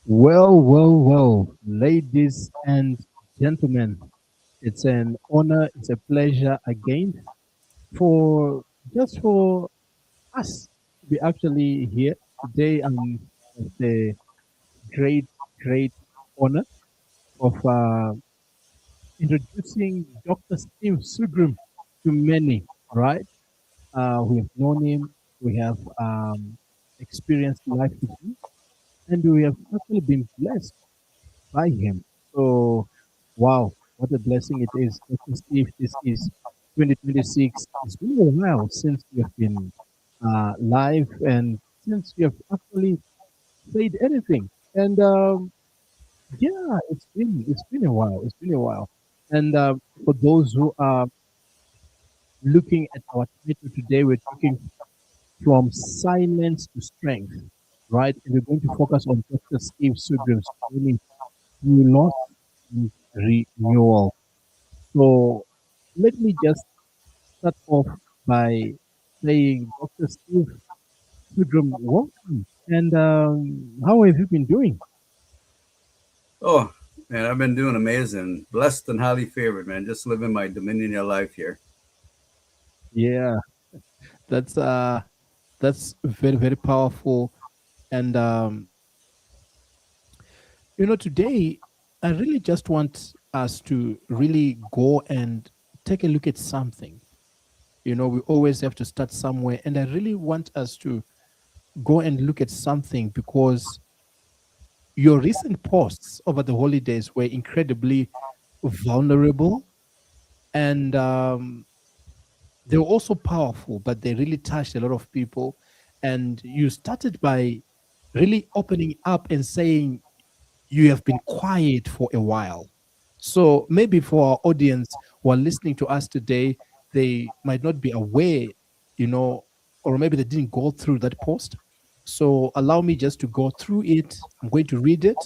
Well, ladies and gentlemen, it's an honor, it's a pleasure again for just for us to be actually here today. With the great, great honor of introducing Dr. Steve Sughrim to many, right? We have known him, we have experienced life with him, and we have actually been blessed by him. So, wow, what a blessing it is. Dr. Steve, this is 2026. It's been a while since we have been live and since we have actually said anything. And yeah, it's been a while. It's been a while. And for those who are looking at our title today, we're talking from silence to strength, right? And we're going to focus on Dr. Steve Sugrim's journey through loss and renewal. So let me just start off by saying, Dr. Steve Sughrim, welcome. And how have you been doing? Oh, man, I've been doing amazing. Blessed and highly favored, man. Just living my Dominion life here. Yeah, that's very, very powerful. And today I really just want us to really go and take a look at something. We always have to start somewhere, and I really want us to go and look at something because your recent posts over the holidays were incredibly vulnerable, and they were also powerful, but they really touched a lot of people. And you started by really opening up and saying you have been quiet for a while. So maybe for our audience who are listening to us today, they might not be aware, you know, or maybe they didn't go through that post. So allow me just to go through it. I'm going to read it,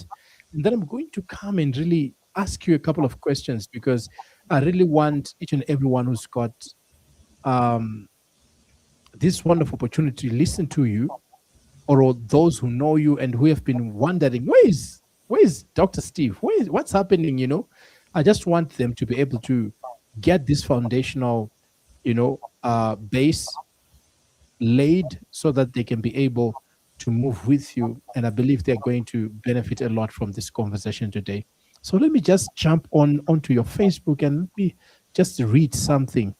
and then I'm going to come and really ask you a couple of questions because I really want each and everyone who's got um, this wonderful opportunity to listen to you, or those who know you and who have been wondering, where is Dr. Steve? What's happening? I just want them to be able to get this foundational, base laid so that they can be able to move with you. And I believe they're going to benefit a lot from this conversation today. So let me just jump onto your Facebook and let me just read something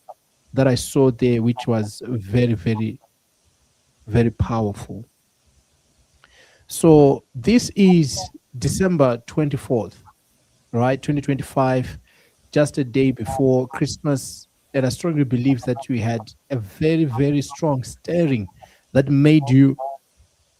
that I saw there, which was very, very, very powerful. So this is December 24th, right? 2025, just a day before Christmas. And I strongly believe that you had a very, very strong stirring that made you,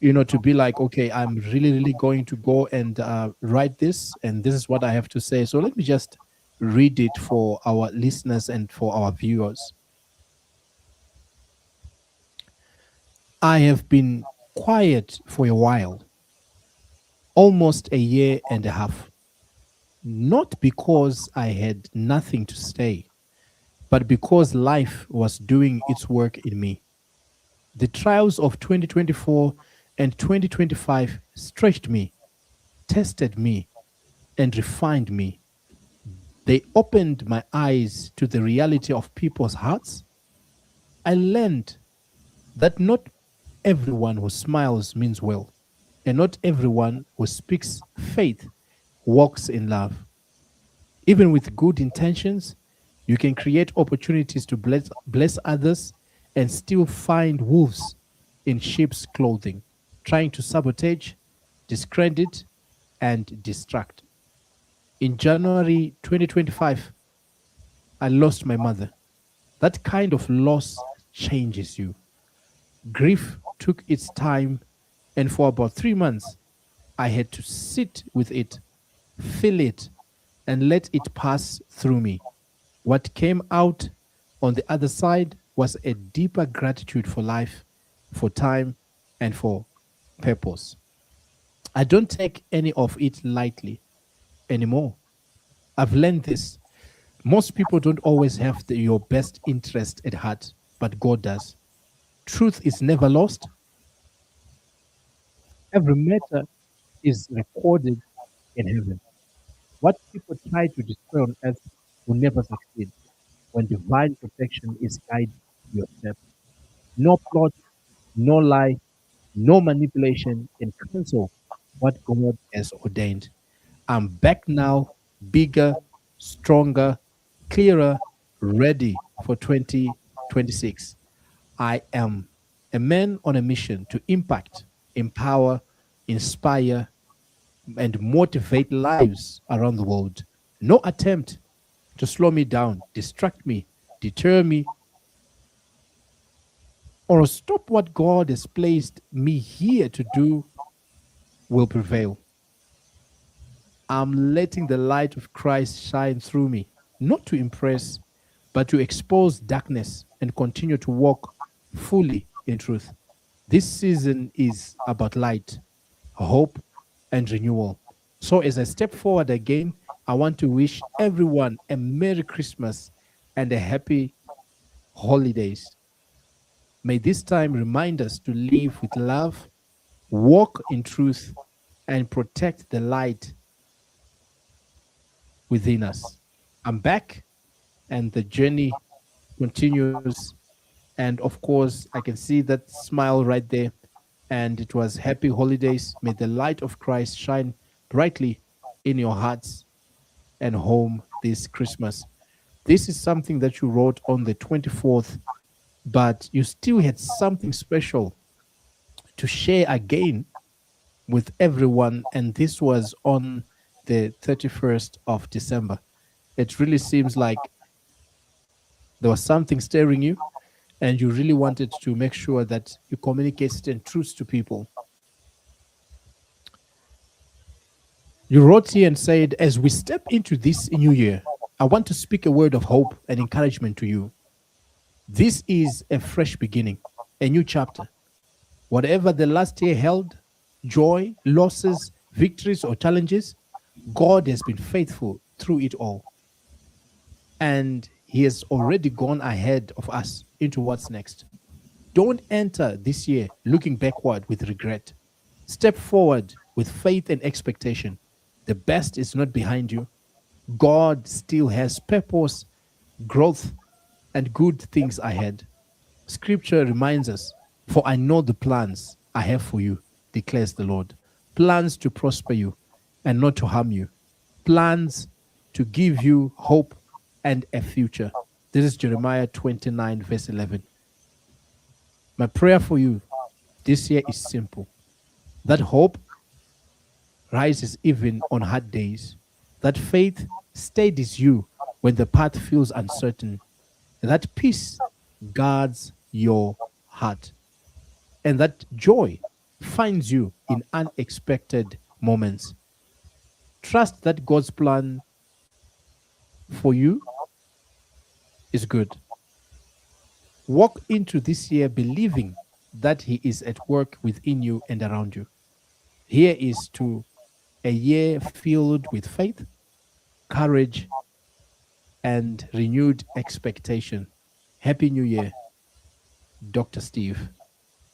to be like, okay, I'm really, really going to go and write this. And this is what I have to say. So let me just read it for our listeners and for our viewers. I have been quiet for a while, almost a year and a half. Not because I had nothing to say, but because life was doing its work in me. The trials of 2024 and 2025 stretched me, tested me, and refined me. They opened my eyes to the reality of people's hearts. I learned that not everyone who smiles means well, and not everyone who speaks faith walks in love. Even with good intentions, you can create opportunities to bless others and still find wolves in sheep's clothing, trying to sabotage, discredit, and distract. In January 2025, I lost my mother. That kind of loss changes you. Grief took its time, and for about 3 months, I had to sit with it, feel it, and let it pass through me. What came out on the other side was a deeper gratitude for life, for time, and for purpose. I don't take any of it lightly anymore. I've learned this. Most people don't always have your best interest at heart, but God does. Truth is never lost. Every matter is recorded in heaven. What people try to destroy on earth will never succeed when divine protection is guiding your steps. No plot, no lie, no manipulation can cancel what God has ordained. I'm back now, bigger, stronger, clearer, ready for 2026. I am a man on a mission to impact, empower, inspire, and motivate lives around the world. No attempt to slow me down, distract me, deter me, or stop what God has placed me here to do will prevail. I'm letting the light of Christ shine through me, not to impress, but to expose darkness and continue to walk fully in truth. This season is about light, hope, and renewal. So, as I step forward again, I want to wish everyone a Merry Christmas and a happy holidays. May this time remind us to live with love, walk in truth, and protect the light within us. I'm back, and the journey continues. And of course, I can see that smile right there. And it was happy holidays. May the light of Christ shine brightly in your hearts and home this Christmas. This is something that you wrote on the 24th, but you still had something special to share again with everyone. And this was on the 31st of December. It really seems like there was something stirring you, and you really wanted to make sure that you communicate certain truths to people. You wrote here and said, as we step into this new year, I want to speak a word of hope and encouragement to you. This is a fresh beginning, a new chapter. Whatever the last year held, joy, losses, victories, or challenges, God has been faithful through it all. And He has already gone ahead of us into what's next. Don't enter this year looking backward with regret. Step forward with faith and expectation. The best is not behind you. God still has purpose, growth, and good things ahead. Scripture reminds us, for I know the plans I have for you, declares the Lord. Plans to prosper you and not to harm you. Plans to give you hope and a future. This is Jeremiah 29, verse 11. My prayer for you this year is simple, that hope rises even on hard days, that faith steadies you when the path feels uncertain, that peace guards your heart, and that joy finds you in unexpected moments. Trust that God's plan for you is good. Walk into this year believing that He is at work within you and around you. Here is to a year filled with faith, courage, and renewed expectation. Happy New Year, Dr. Steve.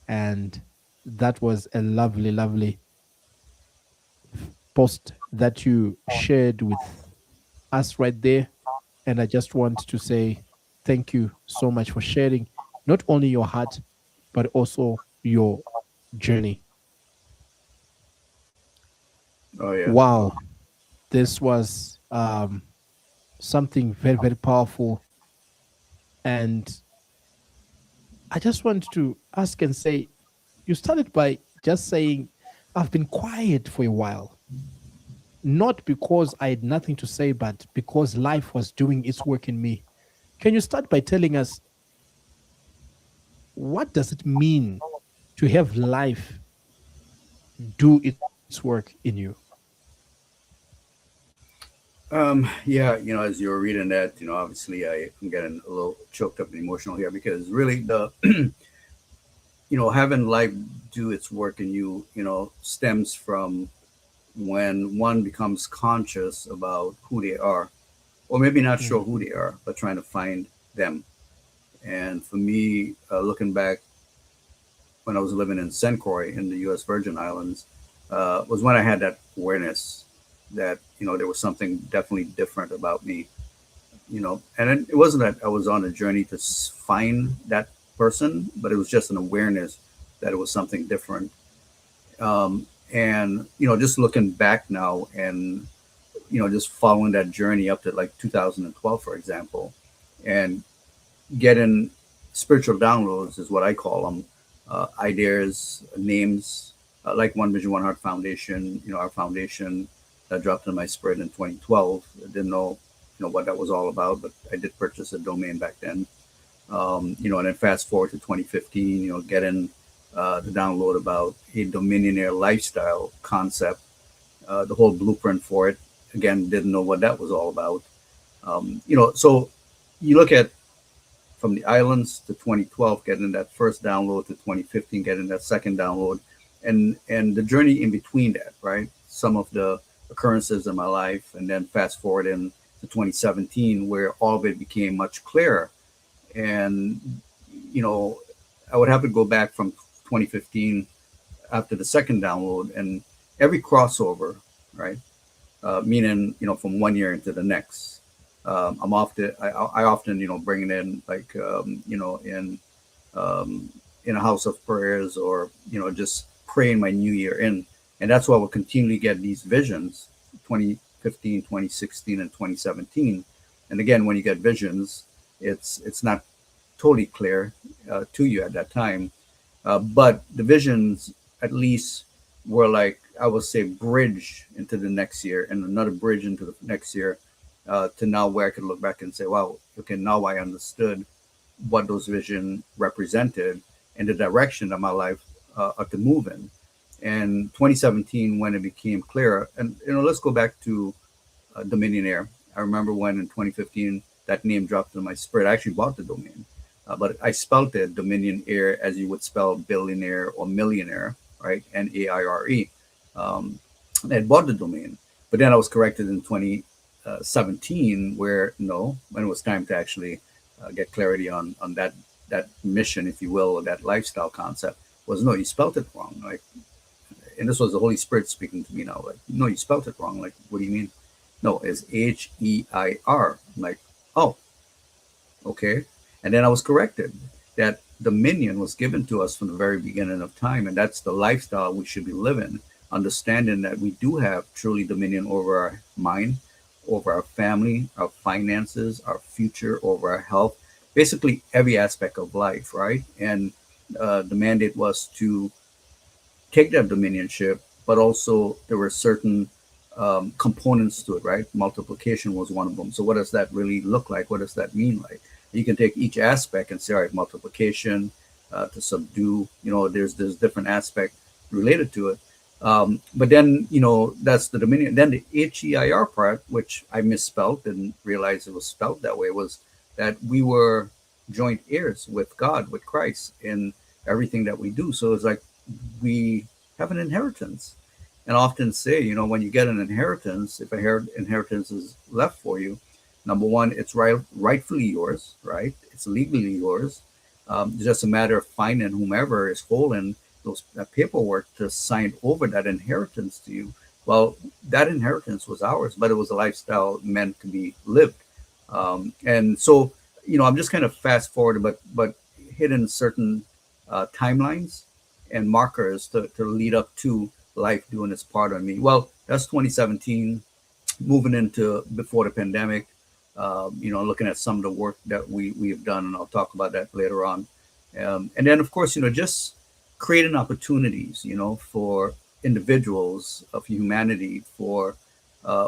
And that was a lovely, lovely post that you shared with us right there. And I just want to say thank you so much for sharing not only your heart, but also your journey. Oh yeah. Wow, this was something very, very powerful. And I just want to ask and say, you started by just saying, I've been quiet for a while, not because I had nothing to say, but because life was doing its work in me. Can you start by telling us, what does it mean to have life do its work in you? Yeah, as you were reading that, obviously I'm getting a little choked up and emotional here because really having life do its work in you, stems from when one becomes conscious about who they are, or maybe not Mm, sure who they are, but trying to find them. And for me, looking back when I was living in St. Croix in the U.S. Virgin Islands, was when I had that awareness that there was something definitely different about me. And it wasn't that I was on a journey to find that person, but it was just an awareness that it was something different. And just looking back now and just following that journey up to like 2012, for example, and getting spiritual downloads is what I call them, ideas, names, like One Vision, One Heart Foundation. Our foundation that dropped in my spirit in 2012. I didn't know, what that was all about, but I did purchase a domain back then. And then fast forward to 2015, getting the download about a dominionaire lifestyle concept, the whole blueprint for it. Again, didn't know what that was all about. So you look at from the islands to 2012, getting that first download to 2015, getting that second download, and the journey in between that, right? Some of the occurrences in my life, and then fast forward in to 2017, where all of it became much clearer. And you know, I would have to go back from 2015 after the second download, and every crossover, right? Meaning from one year into the next. I often bring it in like in a house of prayers, or just praying my new year in, and that's why we'll continually get these visions, 2015, 2016, and 2017. And again, when you get visions, it's not totally clear to you at that time, but the visions at least were like, I would say, bridge into the next year and another bridge into the next year, to now where I could look back and say, wow, okay, now I understood what those vision represented and the direction that my life ought to move in. And 2017, when it became clear, and let's go back to Dominionaire. I remember when in 2015 that name dropped in my spirit. I actually bought the domain, but I spelled it Dominion Air as you would spell billionaire or millionaire, right? Naire. I had bought the domain, but then I was corrected in 2017, where no, when it was time to actually get clarity on that mission, if you will, or that lifestyle concept, was no, you spelled it wrong. Like, and this was the Holy Spirit speaking to me now. Like, no, you spelled it wrong. Like, what do you mean? No, it's Heir. I'm like, oh, okay. And then I was corrected that dominion was given to us from the very beginning of time, and that's the lifestyle we should be living, understanding that we do have truly dominion over our mind, over our family, our finances, our future, over our health, basically every aspect of life, right? And the mandate was to take that dominionship, but also there were certain components to it, right? Multiplication was one of them. So what does that really look like? What does that mean like? You can take each aspect and say, all right, multiplication, to subdue, there's different aspect related to it. But then, that's the dominion. Then the Heir part, which I misspelled, didn't realize it was spelled that way, was that we were joint heirs with God, with Christ in everything that we do. So it's like we have an inheritance. And I often say, when you get an inheritance, if inheritance is left for you, number one, it's rightfully yours, right? It's legally yours. It's just a matter of finding whomever is holding those that paperwork to sign over that inheritance to you. Well, that inheritance was ours, but it was a lifestyle meant to be lived. And so, I'm just kind of fast forward, but hitting certain timelines and markers to lead up to life doing its part on me. Well, that's 2017, moving into before the pandemic. Looking at some of the work that we have done, and I'll talk about that later on. And then, of course, just creating opportunities, for individuals of humanity, for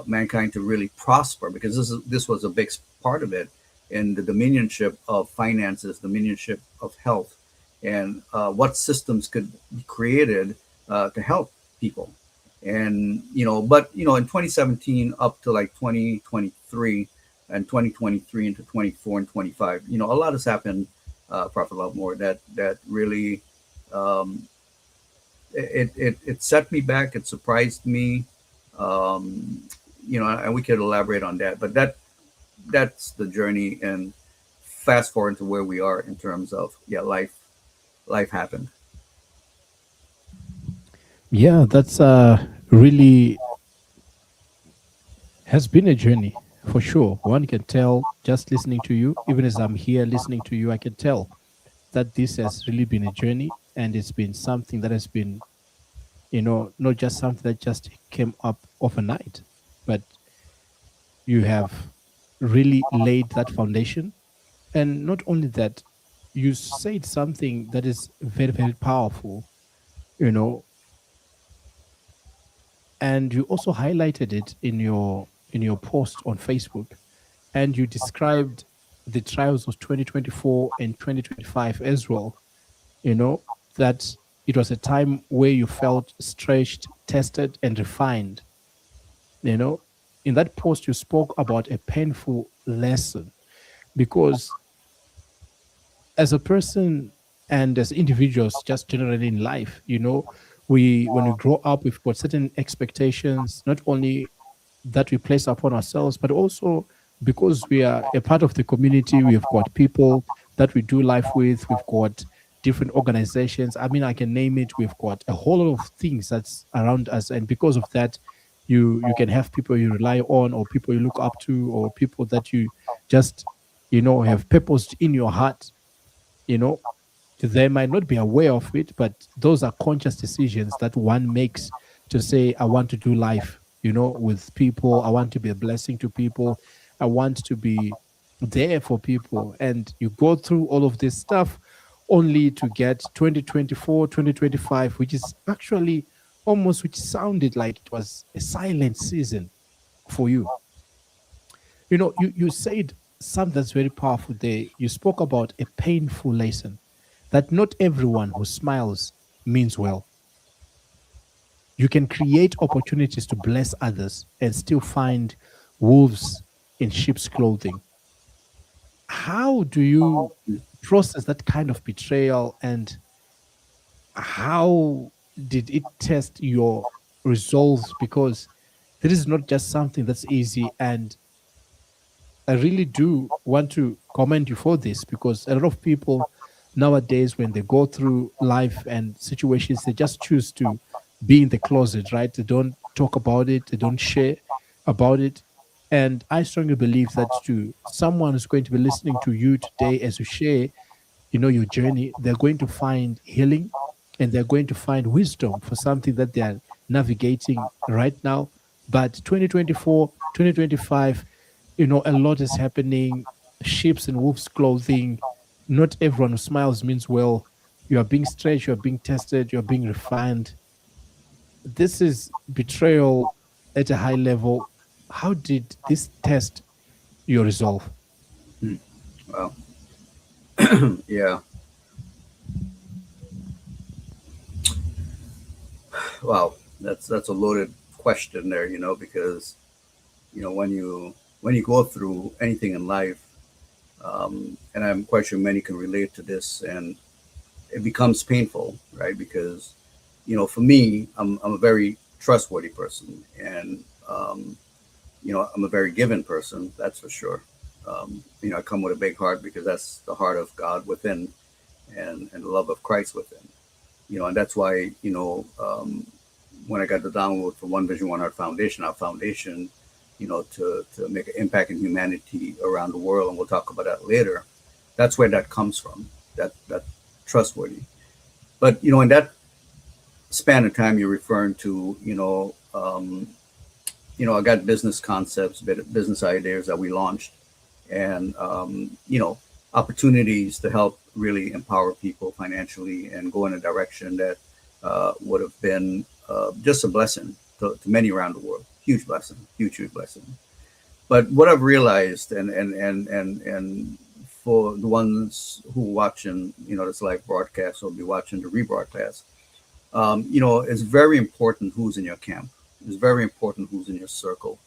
mankind to really prosper, because this was a big part of it in the dominionship of finances, dominionship of health, and what systems could be created to help people. And in 2017 up to like 2023 and 2023 into 24 and 25, a lot has happened, Prophet Love More, that really it set me back. It surprised me. And we could elaborate on that, but that's the journey. And fast forward to where we are in terms of life happened. Yeah, that's really has been a journey for sure. One can tell just listening to you, even as I'm here listening to you, I can tell that this has really been a journey, and it's been something that has been, not just something that just came up overnight, but you have really laid that foundation. And not only that, you said something that is very, very powerful, you know, and you also highlighted it in your post on Facebook, and you described the trials of 2024 and 2025 as well, you know, that it was a time where you felt stretched, tested, and refined. You know, in that post, you spoke about a painful lesson because as a person and as individuals, just generally in life, we when we grow up, we've got certain expectations, not only that we place upon ourselves, but also because we are a part of the community, we've got people that we do life with, we've got different organizations. I mean, I can name it. We've got a whole lot of things that's around us, and because of that, you can have people you rely on, or people you look up to, or people that you just have purposed in your heart. You know, they might not be aware of it, but those are conscious decisions that one makes to say, I want to do life, with people. I want to be a blessing to people. I want to be there for people. And you go through all of this stuff only to get 2024, 2025, which is actually almost, which sounded like it was a silent season for you. You said something that's very powerful there. You spoke about a painful lesson that not everyone who smiles means well. You can create opportunities to bless others and still find wolves in sheep's clothing. How do you process that kind of betrayal, and how did it test your resolve? Because this is not just something that's easy, and I really do want to commend you for this, because a lot of people nowadays, when they go through life and situations, they just choose to be in the closet, right? They don't talk about it, they don't share about it. And I strongly believe that to someone who's going to be listening to you today as you share, your journey, they're going to find healing, and they're going to find wisdom for something that they're navigating right now. But 2024, 2025, a lot is happening. Sheep's and wolves clothing. Not everyone who smiles means well. You are being stretched, you are being tested, you are being refined. This is betrayal at a high level. How did this test your resolve? Hmm. Well, yeah. Wow, that's a loaded question there, because when you go through anything in life, and I'm quite sure many can relate to this, and it becomes painful, right? Because for me, I'm a very trustworthy person, and I'm a very given person. That's for sure. I come with a big heart because that's the heart of God within, and the love of Christ within. And that's why when I got the download for One Vision, One Heart Foundation, our foundation, to make an impact in humanity around the world, and we'll talk about that later. That's where that comes from. That trustworthy. But in that span of time you're referring to, I got business concepts, business ideas that we launched, and opportunities to help really empower people financially and go in a direction that would have been just a blessing to many around the world. Huge blessing, huge blessing. But what I've realized, and for the ones who watching, this live broadcast or be watching the rebroadcast, it's very important who's in your camp. It's very important who's in your circle,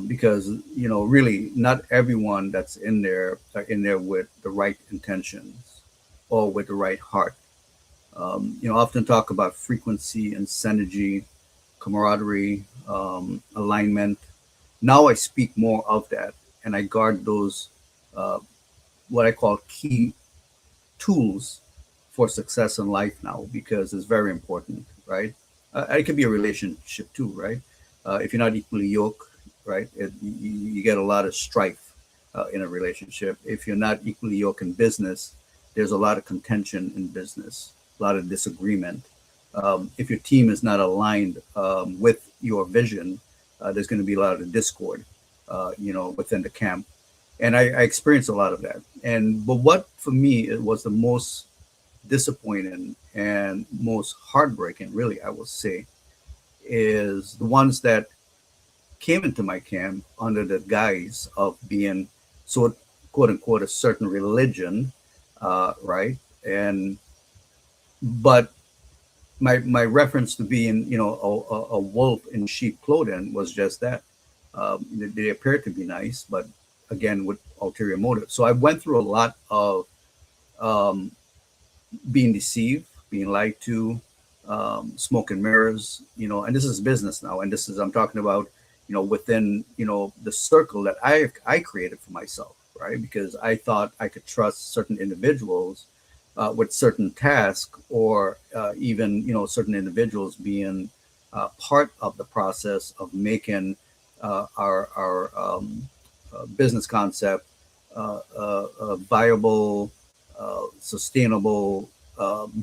because really not everyone that's in there are in there with the right intentions or with the right heart. Often talk about frequency and synergy, camaraderie, alignment. Now I speak more of that, and I guard those uh, what I call key tools for success in life now, because it's very important, right? it could be a relationship too, right? If you're not equally yoked, right, you get a lot of strife in a relationship. If you're not equally yoked in business, there's a lot of contention in business, a lot of disagreement. If your team is not aligned with your vision, there's going to be a lot of discord, within the camp. And I experienced a lot of that. But what for me it was the most disappointing and most heartbreaking, really, I will say, is the ones that came into my camp under the guise of being so quote unquote a certain religion, right? And but my reference to being a wolf in sheep clothing was just that. They appeared to be nice, but again with ulterior motives. So I went through a lot of um, being deceived, being lied to, smoke and mirrors, and this is business now. And this is, I'm talking about, within, the circle that I created for myself, right? Because I thought I could trust certain individuals with certain tasks or even, certain individuals being part of the process of making our business concept viable, sustainable,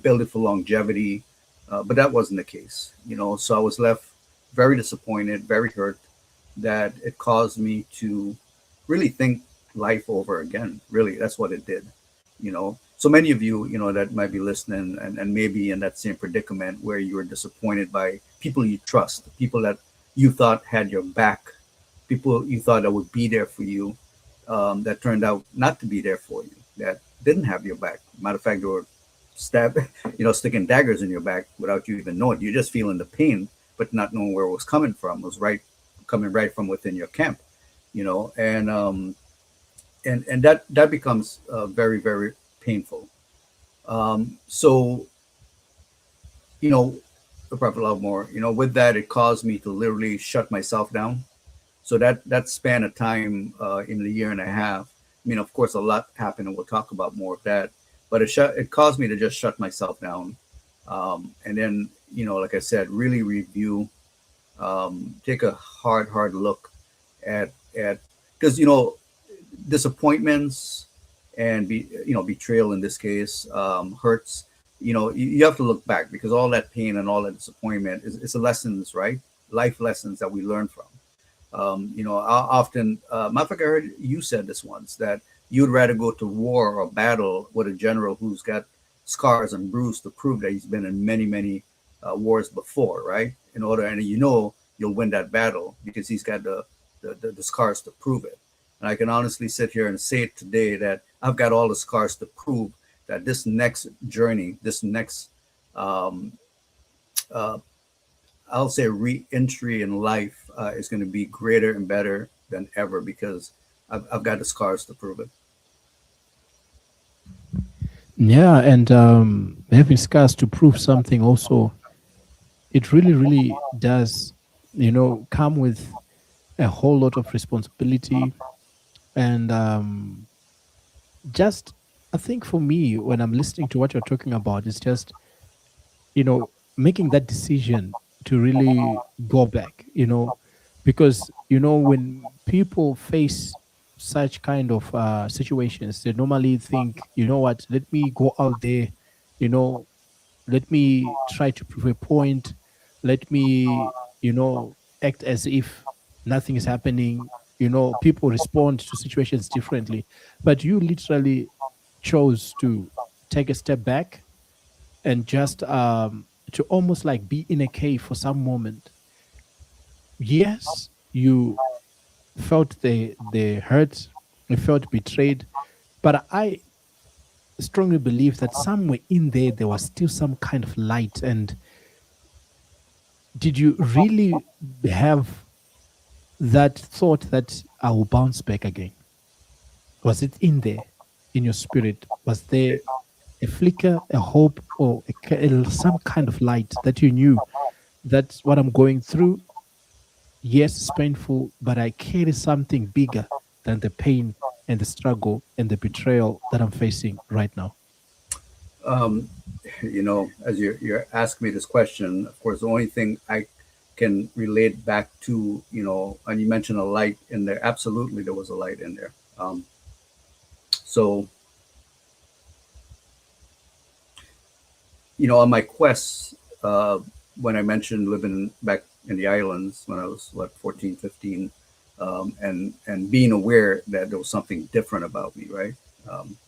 build it for longevity. But that wasn't the case, So I was left very disappointed, very hurt that it caused me to really think life over again. Really, that's what it did. So many of you, that might be listening and maybe in that same predicament where you were disappointed by people you trust, people that you thought had your back, people you thought that would be there for you, that turned out not to be there for you, that didn't have your back. Matter of fact, they were sticking daggers in your back without you even knowing. You're just feeling the pain, but not knowing where it was coming from. It was coming right from within your camp, and that becomes very, very painful. So, you know, the Prophet love more, with that, it caused me to literally shut myself down. So that span of time in the year and a half, I mean, of course, a lot happened, and we'll talk about more of that. But it caused me to just shut myself down, and then like I said, really review, take a hard look at because disappointments and betrayal in this case, hurts. You have to look back because all that pain and all that disappointment is a lessons, right? Life lessons that we learn from. I often, matter of fact, I heard you said this once that you'd rather go to war or battle with a general who's got scars and bruises to prove that he's been in many, many wars before, right? In order, and you'll win that battle because he's got the scars to prove it. And I can honestly sit here and say it today that I've got all the scars to prove that this next journey, this next um, uh, I'll say re-entry in life is going to be greater and better than ever because I've got the scars to prove it. Yeah, and having scars to prove something also, it really, really does, come with a whole lot of responsibility. And just, I think for me, when I'm listening to what you're talking about, it's just, making that decision to really go back, because, when people face such kind of situations, they normally think, you know what, let me go out there, you know, let me try to prove a point, let me, act as if nothing is happening. People respond to situations differently, but you literally chose to take a step back and just to almost like be in a cave for some moment. Yes, you felt the hurt, you felt betrayed, but I strongly believe that somewhere in there was still some kind of light. And did you really have that thought that I will bounce back again? Was it in there, in your spirit? Was there a flicker, a hope, or some kind of light that you knew that what I'm going through, yes, it's painful, but I carry something bigger than the pain and the struggle and the betrayal that I'm facing right now? Um, as you're asking me this question, of course, the only thing I can relate back to, and you mentioned a light in there. Absolutely, there was a light in there. So, on my quests, when I mentioned living back in the islands when I was, what, 14, 15, and being aware that there was something different about me, right? Um,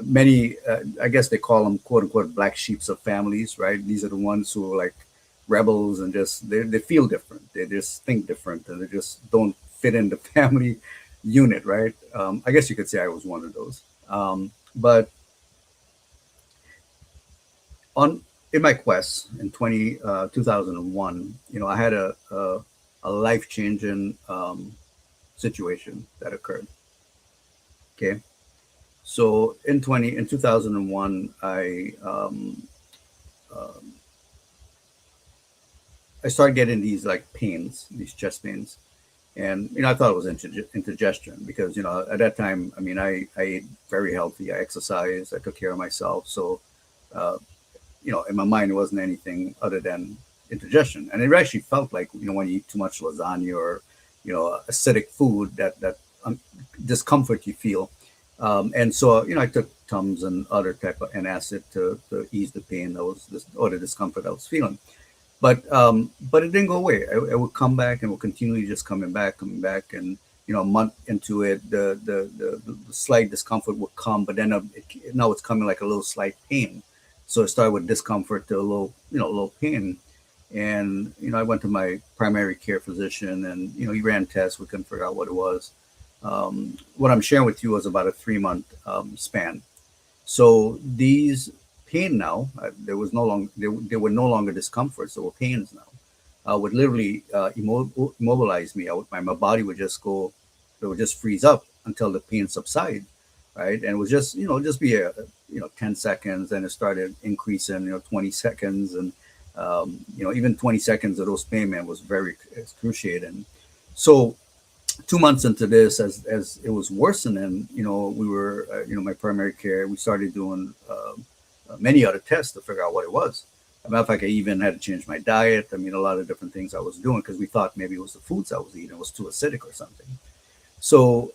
Many, I guess they call them quote unquote black sheeps of families, right? These are the ones who are like rebels and just they feel different, they just think different, and they just don't fit in the family unit, right? I guess you could say I was one of those. But on in my quest in 2001, I had a life changing situation that occurred. Okay, so in 2001, I started getting these like pains, these chest pains, and I thought it was indigestion because at that time, I mean, I ate very healthy, I exercised, I took care of myself, so uh, in my mind, it wasn't anything other than indigestion, and it actually felt like when you eat too much lasagna or acidic food, that discomfort you feel, and so I took Tums and other type of antacid to ease the pain that was or the discomfort I was feeling. But it didn't go away. It would come back and would continually just coming back, and a month into it, the slight discomfort would come, but then now it's coming like a little slight pain. So it started with discomfort to a little pain, and I went to my primary care physician, and he ran tests. We couldn't figure out what it was. What I'm sharing with you was about a 3 month span. So these pain now, there was no longer there were no longer discomforts. There were pains now. Would literally immobilize me. My body would just go, it would just freeze up until the pain subside, right? And it was just just be a 10 seconds, and it started increasing, 20 seconds, and even 20 seconds of those pain, man, was very excruciating. So 2 months into this, as it was worsening, we were, my primary care, we started doing many other tests to figure out what it was. As a matter of fact, I even had to change my diet. I mean, a lot of different things I was doing because we thought maybe it was the foods I was eating was too acidic or something. So,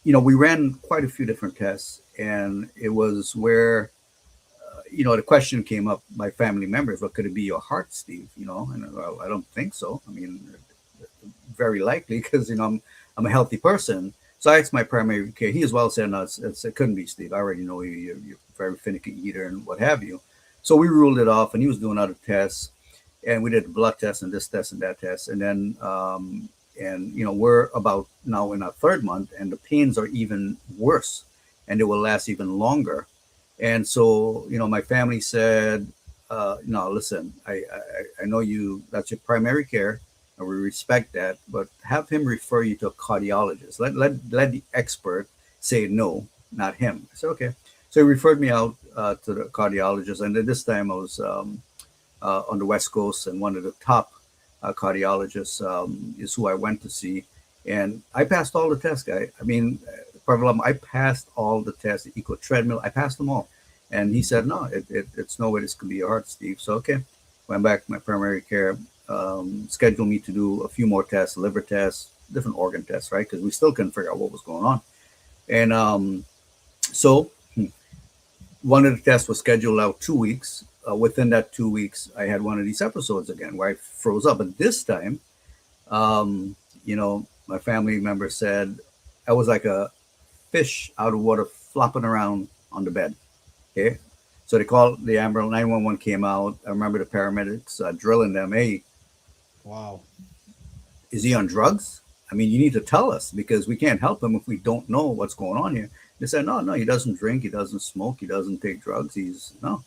we ran quite a few different tests, and it was where the question came up by family members, "What could it be your heart, Steve?" And well, I don't think so. I mean, very likely because I'm a healthy person. So I asked my primary care. He as well said, "No, it couldn't be, Steve. I already know you're a very finicky eater and what have you." So we ruled it off, and he was doing other tests, and we did a blood test and this test and that test, and then and we're about now in our third month, and the pains are even worse, and they will last even longer. And so my family said, "No, listen, I know you. That's your primary care, and we respect that, but have him refer you to a cardiologist. Let the expert say no, not him." I said, "Okay." So he referred me out to the cardiologist, and at this time I was on the West Coast, and one of the top cardiologists is who I went to see, and I passed all the tests, guy. I mean, problem, I passed all the tests, the eco treadmill, I passed them all, and he said, "No, it's no way this could be your heart, Steve." So okay, went back to my primary care, scheduled me to do a few more tests, liver tests, different organ tests, right? Because we still couldn't figure out what was going on. And so one of the tests was scheduled out 2 weeks. Within that 2 weeks, I had one of these episodes again where I froze up. But this time, my family member said I was like a fish out of water flopping around on the bed. Okay. So they called the ambulance, 911 came out. I remember the paramedics drilling them. "Hey, Wow. is he on drugs? I mean, you need to tell us because we can't help him if we don't know what's going on here." They said, "No, no, he doesn't drink, he doesn't smoke, he doesn't take drugs. He's no."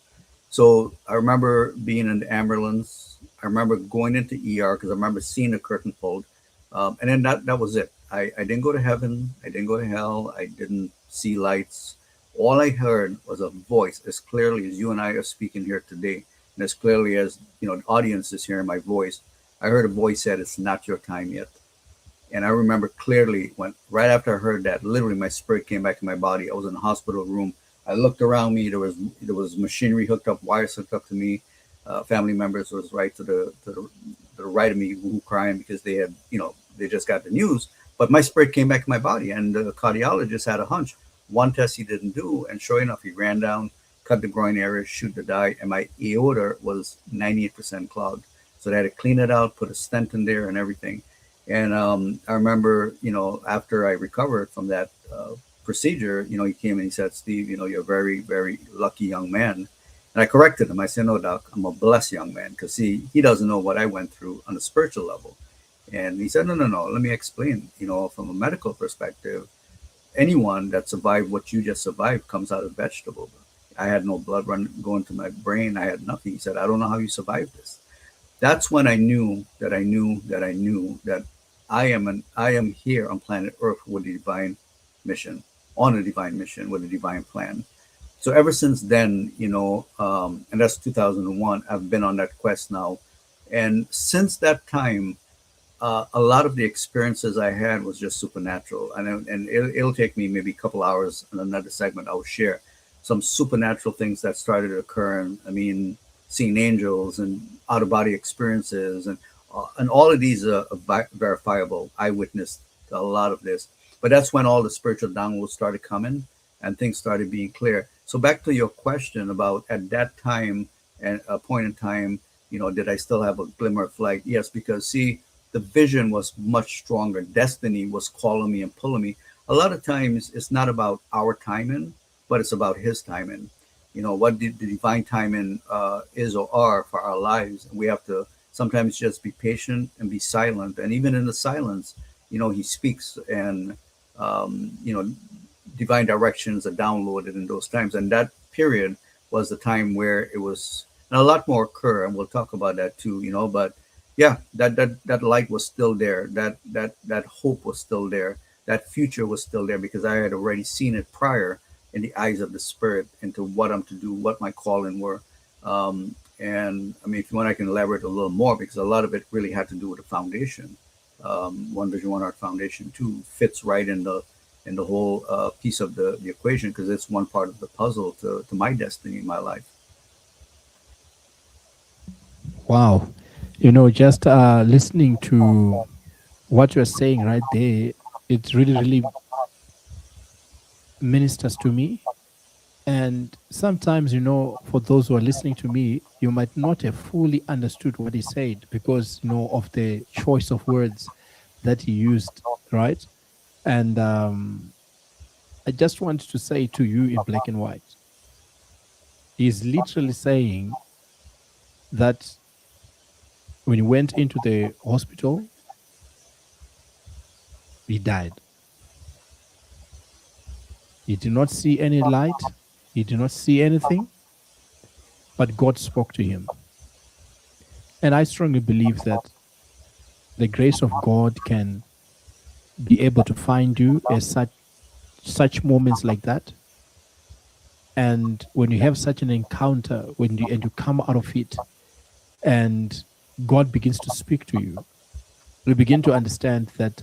So I remember being in the ambulance. I remember going into ER because I remember seeing the curtain pulled, and then that was it. I didn't go to heaven. I didn't go to hell. I didn't see lights. All I heard was a voice as clearly as you and I are speaking here today, and as clearly as the audience is hearing my voice. I heard a voice said, "It's not your time yet." And I remember clearly when right after I heard that, literally my spirit came back in my body. I was in a hospital room I looked around me. There was machinery hooked up, wires hooked up to me. Family members was right to the right of me, who crying because they had, they just got the news. But my spirit came back to my body, and the cardiologist had a hunch. One test he didn't do, and sure enough, he ran down, cut the groin area, shoot the dye, and my aorta was 98% clogged. So they had to clean it out, put a stent in there, and everything. And I remember, after I recovered from that procedure, he came and he said, "Steve, you're a very, very lucky young man." And I corrected him. I said, "No, doc, I'm a blessed young man," because he doesn't know what I went through on a spiritual level. And he said, "No, no, no. Let me explain. From a medical perspective, anyone that survived what you just survived comes out of vegetable. I had no blood run going to my brain. I had nothing." He said, "I don't know how you survived this." That's when I knew that I knew that I knew that I am here on planet Earth with a divine mission, on a divine mission with a divine plan. So ever since then, and that's 2001, I've been on that quest now. And since that time, a lot of the experiences I had was just supernatural, and it'll take me maybe a couple hours in another segment. I'll share some supernatural things that started occurring. I mean, seeing angels and out of body experiences, and all of these are verifiable. I witnessed a lot of this, but that's when all the spiritual downloads started coming and things started being clear. So back to your question about at that time and a point in time, did I still have a glimmer of light? Yes, because see, the vision was much stronger. Destiny was calling me and pulling me. A lot of times it's not about our timing, but it's about his timing. What the divine timing is or are for our lives. And we have to sometimes just be patient and be silent. And even in the silence, he speaks, and, divine directions are downloaded in those times. And that period was the time where it was, and a lot more occur. And we'll talk about that too, but yeah, that light was still there. That hope was still there. That future was still there because I had already seen it prior in the eyes of the spirit into what I'm to do, what my calling were. And I mean, if you want, I can elaborate a little more because a lot of it really had to do with the foundation. One Vision, One Art Foundation too fits right in the whole piece of the equation because it's one part of the puzzle to my destiny in my life. Wow. Just listening to what you're saying right there, it really, really ministers to me. And sometimes, for those who are listening to me, you might not have fully understood what he said because, of the choice of words that he used, right? And I just want to say to you in black and white, he's literally saying that when he went into the hospital, he died. He did not see any light. He did not see anything, but God spoke to him. And I strongly believe that the grace of God can be able to find you at such moments like that. And when you have such an encounter, and you come out of it, and God begins to speak to you, you begin to understand that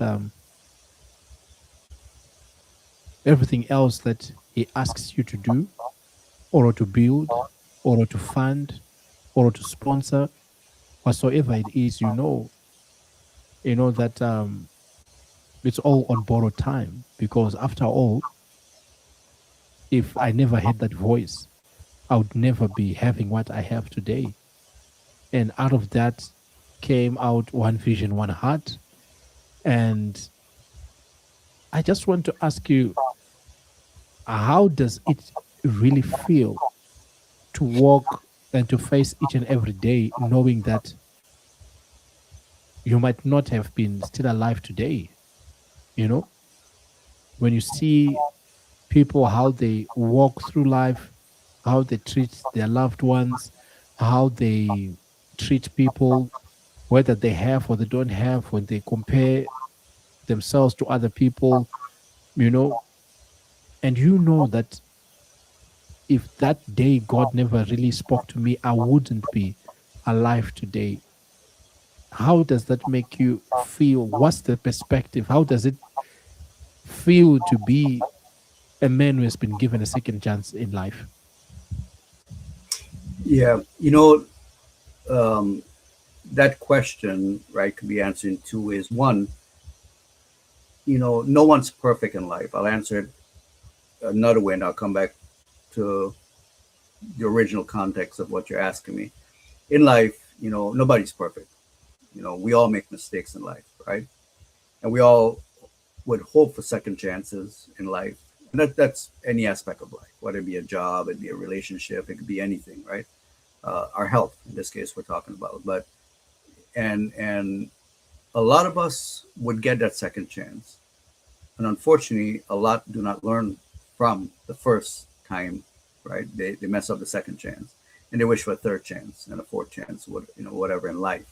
everything else that He asks you to do, or to build, or to fund, or to sponsor, whatsoever it is, that it's all on borrowed time. Because after all, if I never had that voice, I would never be having what I have today. And out of that came out One Vision, One Heart. And I just want to ask you, how does it really feel to walk and to face each and every day knowing that you might not have been still alive today? When you see people, how they walk through life, how they treat their loved ones, how they treat people, whether they have or they don't have, when they compare themselves to other people, you know, and that if that day God never really spoke to me, I wouldn't be alive today. How does that make you feel? What's the perspective? How does it feel to be a man who has been given a second chance in life? Yeah, um, that question, right, could be answered in two ways. One, no one's perfect in life. I'll answer it another way, and I'll come back to the original context of what you're asking me. In life, nobody's perfect. We all make mistakes in life, right? And we all would hope for second chances in life. And that's any aspect of life, whether it be a job, it be a relationship, it could be anything, right? Our health, in this case, we're talking about. But and a lot of us would get that second chance, and unfortunately, a lot do not learn from the first time, right? They mess up the second chance, and they wish for a third chance and a fourth chance, whatever in life.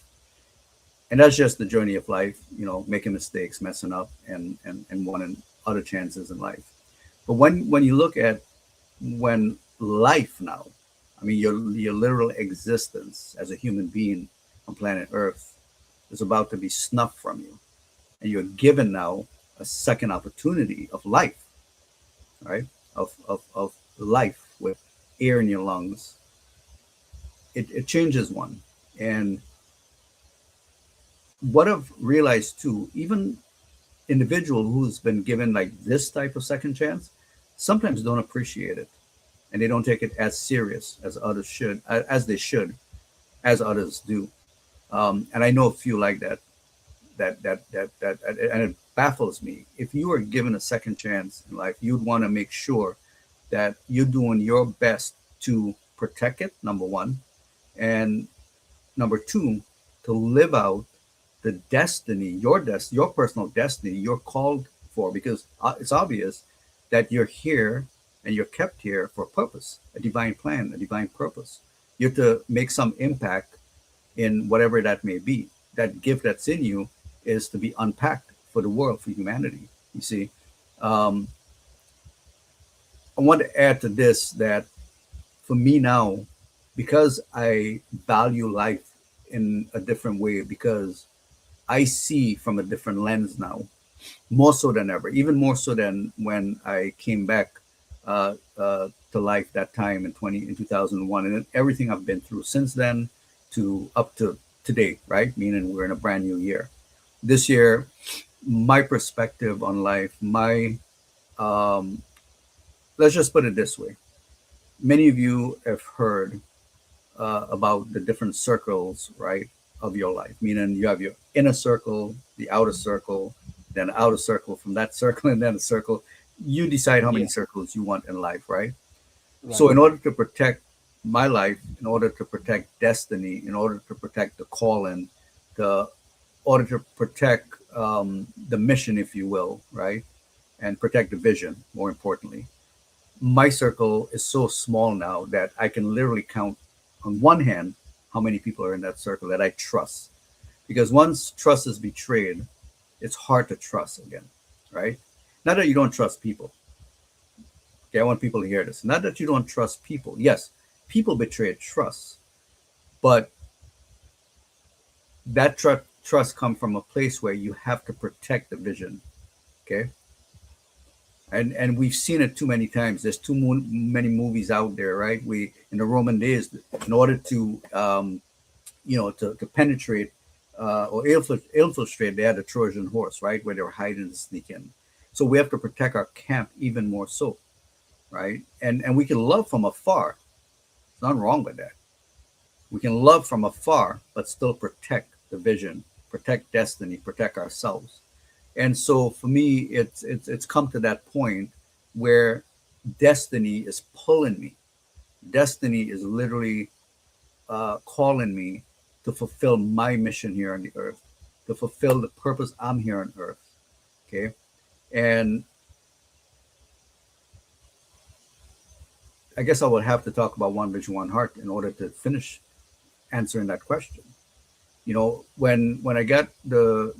And that's just the journey of life, making mistakes, messing up, and wanting other chances in life. But when you look at when life now, I mean your literal existence as a human being on planet Earth is about to be snuffed from you, and you're given now a second opportunity of life, right? Of life with air in your lungs. It changes one. And what I've realized too, even individual who's been given like this type of second chance sometimes don't appreciate it, and they don't take it as serious as others should, as they should, as others do. And I know a few like that, and it baffles me. If you are given a second chance in life, you'd want to make sure that you're doing your best to protect it, number one, and number two, to live out the destiny, your personal destiny you're called for, because it's obvious that you're here and you're kept here for a purpose, a divine plan, a divine purpose. You have to make some impact in whatever that may be. That gift that's in you is to be unpacked for the world, for humanity. You see, um, I want to add to this that for me now, because I value life in a different way, because I see from a different lens now, more so than ever, even more so than when I came back to life that time in 2001, and then everything I've been through since then to up to today, right? Meaning we're in a brand new year. This year, my perspective on life, my um, let's just put it this way. Many of you have heard about the different circles, right, of your life. Meaning you have your inner circle, the outer circle, then outer circle from that circle, and then a circle. You decide how many Yeah, circles you want in life, right? So, right. in order to protect my life, in order to protect destiny, in order to protect the calling, the order to protect the mission, if you will, right, and protect the vision, more importantly, my circle is so small now that I can literally count on one hand how many people are in that circle that I trust. Because once trust is betrayed, it's hard to trust again, right? Not that you don't trust people. Okay, I want people to hear this. Not that you don't trust people. Yes, people betray trust, but that trust comes from a place where you have to protect the vision. Okay, and we've seen it too many times. There's many movies out there, right? We in the Roman days, in order to to penetrate or infiltrate, they had a Trojan horse, right, where they were hiding and sneaking. So we have to protect our camp even more so, right? And we can love from afar. There's nothing wrong with that. We can love from afar, but still protect the vision, protect destiny, protect ourselves. And so for me, it's come to that point where destiny is pulling me. Destiny is literally calling me to fulfill my mission here on the earth, to fulfill the purpose I'm here on earth. Okay. And I guess I would have to talk about One Vision, One Heart in order to finish answering that question. When I got the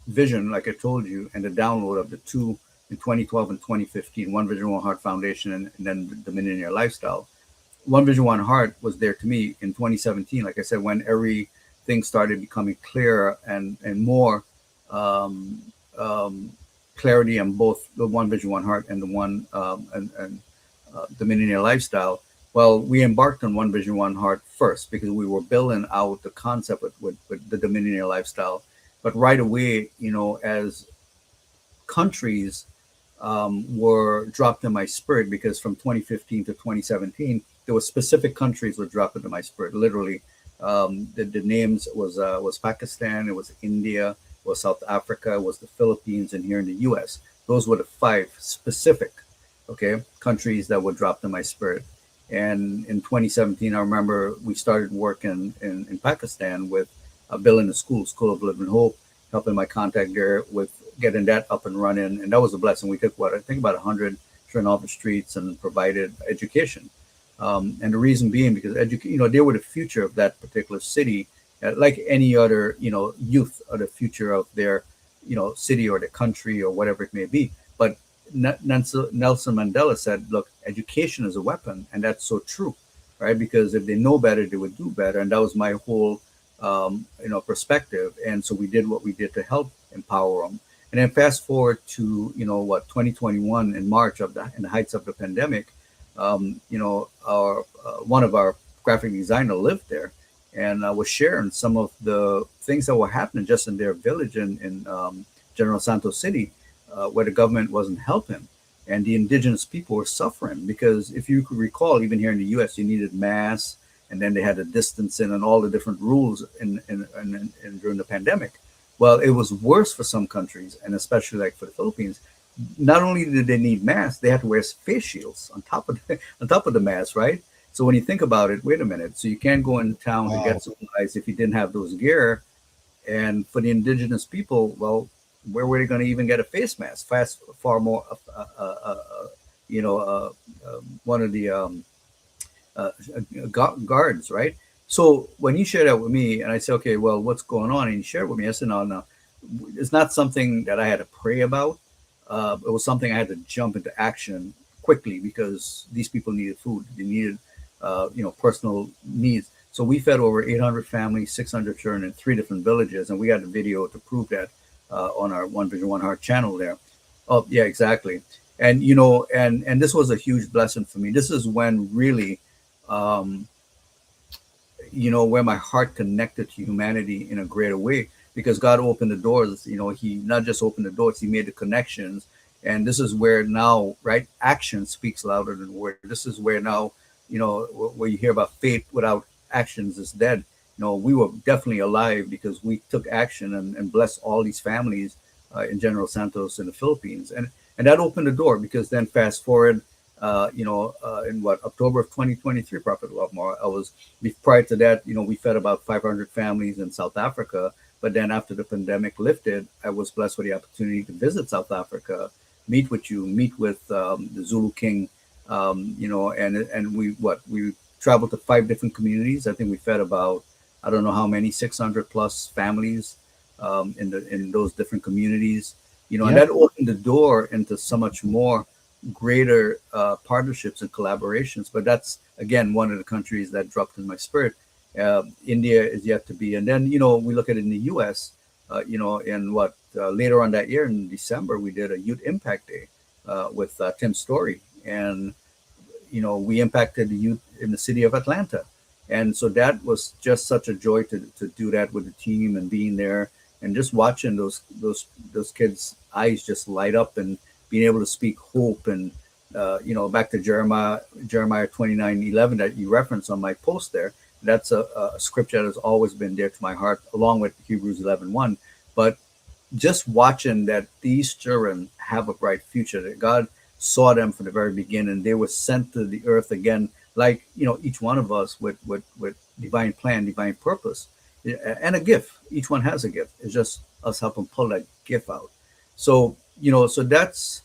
vision, like I told you, and the download of the two in 2012 and 2015, One Vision, One Heart Foundation, and then the Millionaire Lifestyle. One Vision, One Heart was there to me in 2017. Like I said, when everything started becoming clearer and more um, um, clarity on both the One Vision, One Heart and the one the millionaire lifestyle. Well, we embarked on One Vision, One Heart first because we were building out the concept with the millionaire lifestyle. But right away, as countries were dropped in my spirit, because from 2015 to 2017, there were specific countries were dropped into my spirit. Literally, the names was Pakistan, it was India, it was South Africa, it was the Philippines, and here in the U.S. Those were the five specific, okay, countries that were dropped in my spirit. And in 2017, I remember we started work in Pakistan with building a School of Living Hope, helping my contact there with getting that up and running. And that was a blessing. We took, what, I think about 100 children off the streets and provided education. And the reason being because, they were the future of that particular city, like any other, youth are the future of their, city or the country or whatever it may be. But Nelson Mandela said, look, education is a weapon. And that's so true, right? Because if they know better, they would do better. And that was my whole, perspective. And so we did what we did to help empower them. And then fast forward to, 2021 in March in the heights of the pandemic, our one of our graphic designer lived there and was sharing some of the things that were happening just in their village in General Santos City, where the government wasn't helping. And the indigenous people were suffering because if you could recall, even here in the U.S., you needed masks, and then they had the distancing and all the different rules in during the pandemic. Well, it was worse for some countries, and especially like for the Philippines. Not only did they need masks, they had to wear face shields on top of on top of the mask, right? So when you think about it, wait a minute. So you can't go in town to Wow. get supplies if you didn't have those gear. And for the indigenous people, well, where were they going to even get a face mask? Far more, one of the uh, guards, right? So when you share that with me, and I say, okay, well, what's going on? And you share it with me, I said, no, no, it's not something that I had to pray about. It was something I had to jump into action quickly because these people needed food. They needed, personal needs. So we fed over 800 families, 600 children in three different villages, and we got the video to prove that on our One Vision, One Heart channel there. Oh, yeah, exactly. And and this was a huge blessing for me. This is when really um, where my heart connected to humanity in a greater way because God opened the doors. He not just opened the doors, He made the connections. And this is where now, right, action speaks louder than word. This is where now, where you hear about faith without actions is dead. We were definitely alive because we took action and blessed all these families in General Santos in the Philippines. And that opened the door because then fast forward in October of 2023, Prophet Lovemore, prior to that, we fed about 500 families in South Africa. But then after the pandemic lifted, I was blessed with the opportunity to visit South Africa, meet with you, meet with the Zulu King, and we traveled to five different communities. I think we fed about, I don't know how many, 600 plus families in those different communities, and Yep. that opened the door into so much more greater partnerships and collaborations. But that's again one of the countries that dropped in my spirit. India is yet to be, and then we look at it in the U.S. In later on that year in December we did a Youth Impact Day with Tim Story, and we impacted the youth in the city of Atlanta, and so that was just such a joy to do that with the team and being there and just watching those kids' eyes just light up and being able to speak hope and back to Jeremiah 29:11 that you referenced on my post there. That's a scripture that has always been dear to my heart, along with Hebrews 11:1. But just watching that these children have a bright future, that God saw them from the very beginning. They were sent to the earth again, like each one of us with divine plan, divine purpose, and a gift. Each one has a gift. It's just us helping pull that gift out. So so that's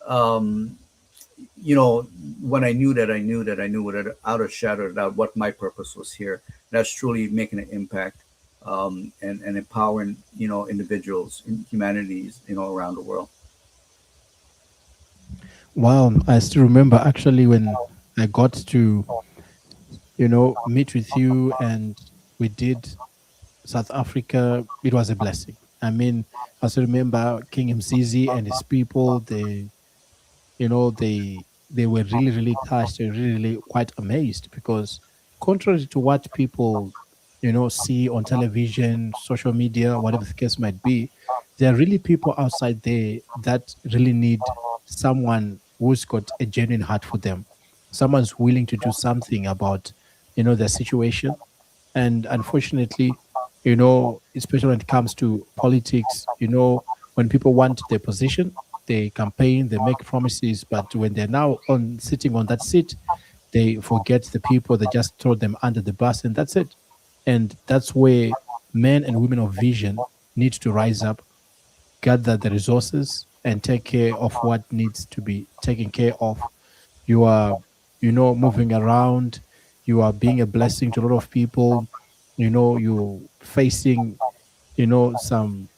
um, when I knew that, I knew that I knew without a shadow of doubt what my purpose was here. That's truly making an impact and empowering, individuals in humanities, around the world. Wow. I still remember actually when I got to, meet with you and we did South Africa. It was a blessing. I mean, I still remember King Mzizi and his people. They were really, really touched. They were really, really quite amazed because, contrary to what people see on television, social media, whatever the case might be, there are really people outside there that really need someone who's got a genuine heart for them, someone's willing to do something about their situation. And unfortunately, especially when it comes to politics, when people want their position, they campaign, they make promises, but when they're now on sitting on that seat, they forget the people, they just throw them under the bus, and that's it. And that's where men and women of vision need to rise up, gather the resources, and take care of what needs to be taken care of. You are, moving around, you are being a blessing to a lot of people, you facing, some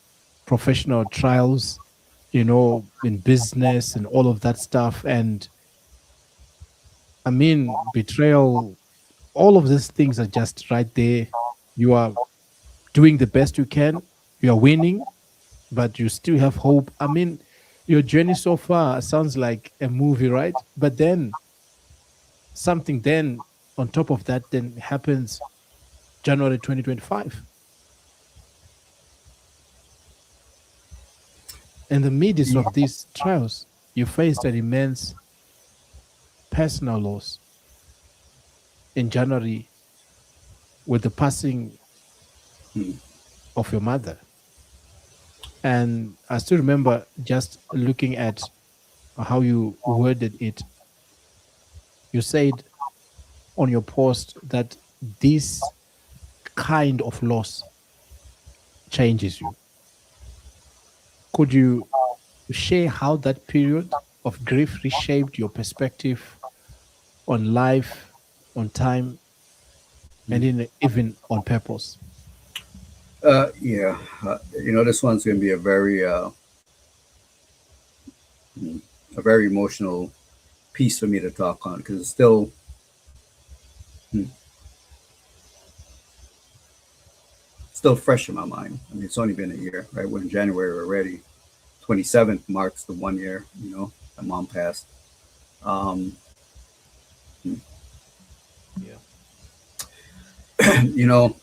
professional trials, in business and all of that stuff. And I mean, betrayal, all of these things are just right there. You are doing the best you can, you are winning, but you still have hope. I mean, your journey so far sounds like a movie, right? But then something then on top of that then happens January 2025. In the midst of these trials, you faced an immense personal loss in January with the passing Hmm. of your mother. And I still remember just looking at how you worded it. You said on your post that this kind of loss changes you. Could you share how that period of grief reshaped your perspective on life, on time, and even on purpose? Yeah, this one's going to be hmm, a very emotional piece for me to talk on because it's hmm, still fresh in my mind. I mean, it's only been a year, right? We're in January already. 27th marks the 1 year. My mom passed. Um, hmm, Yeah. you know,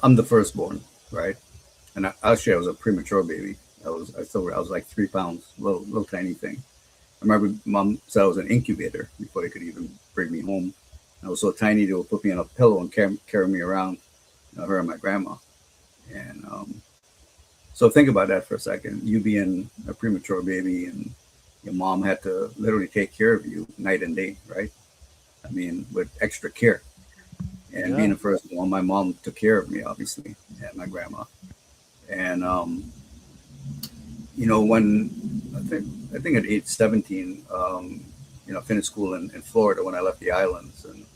I'm the firstborn, right? And actually, I was a premature baby. I was like 3 pounds, little tiny thing. I remember mom said I was an incubator before they could even bring me home. I was so tiny they would put me on a pillow and carry me around, her and my grandma. And so think about that for a second. You being a premature baby and your mom had to literally take care of you night and day, right? I mean, with extra care. And being Yeah. the first one, my mom took care of me, obviously, and my grandma. And when I think at age 17, finished school in Florida when I left the islands, and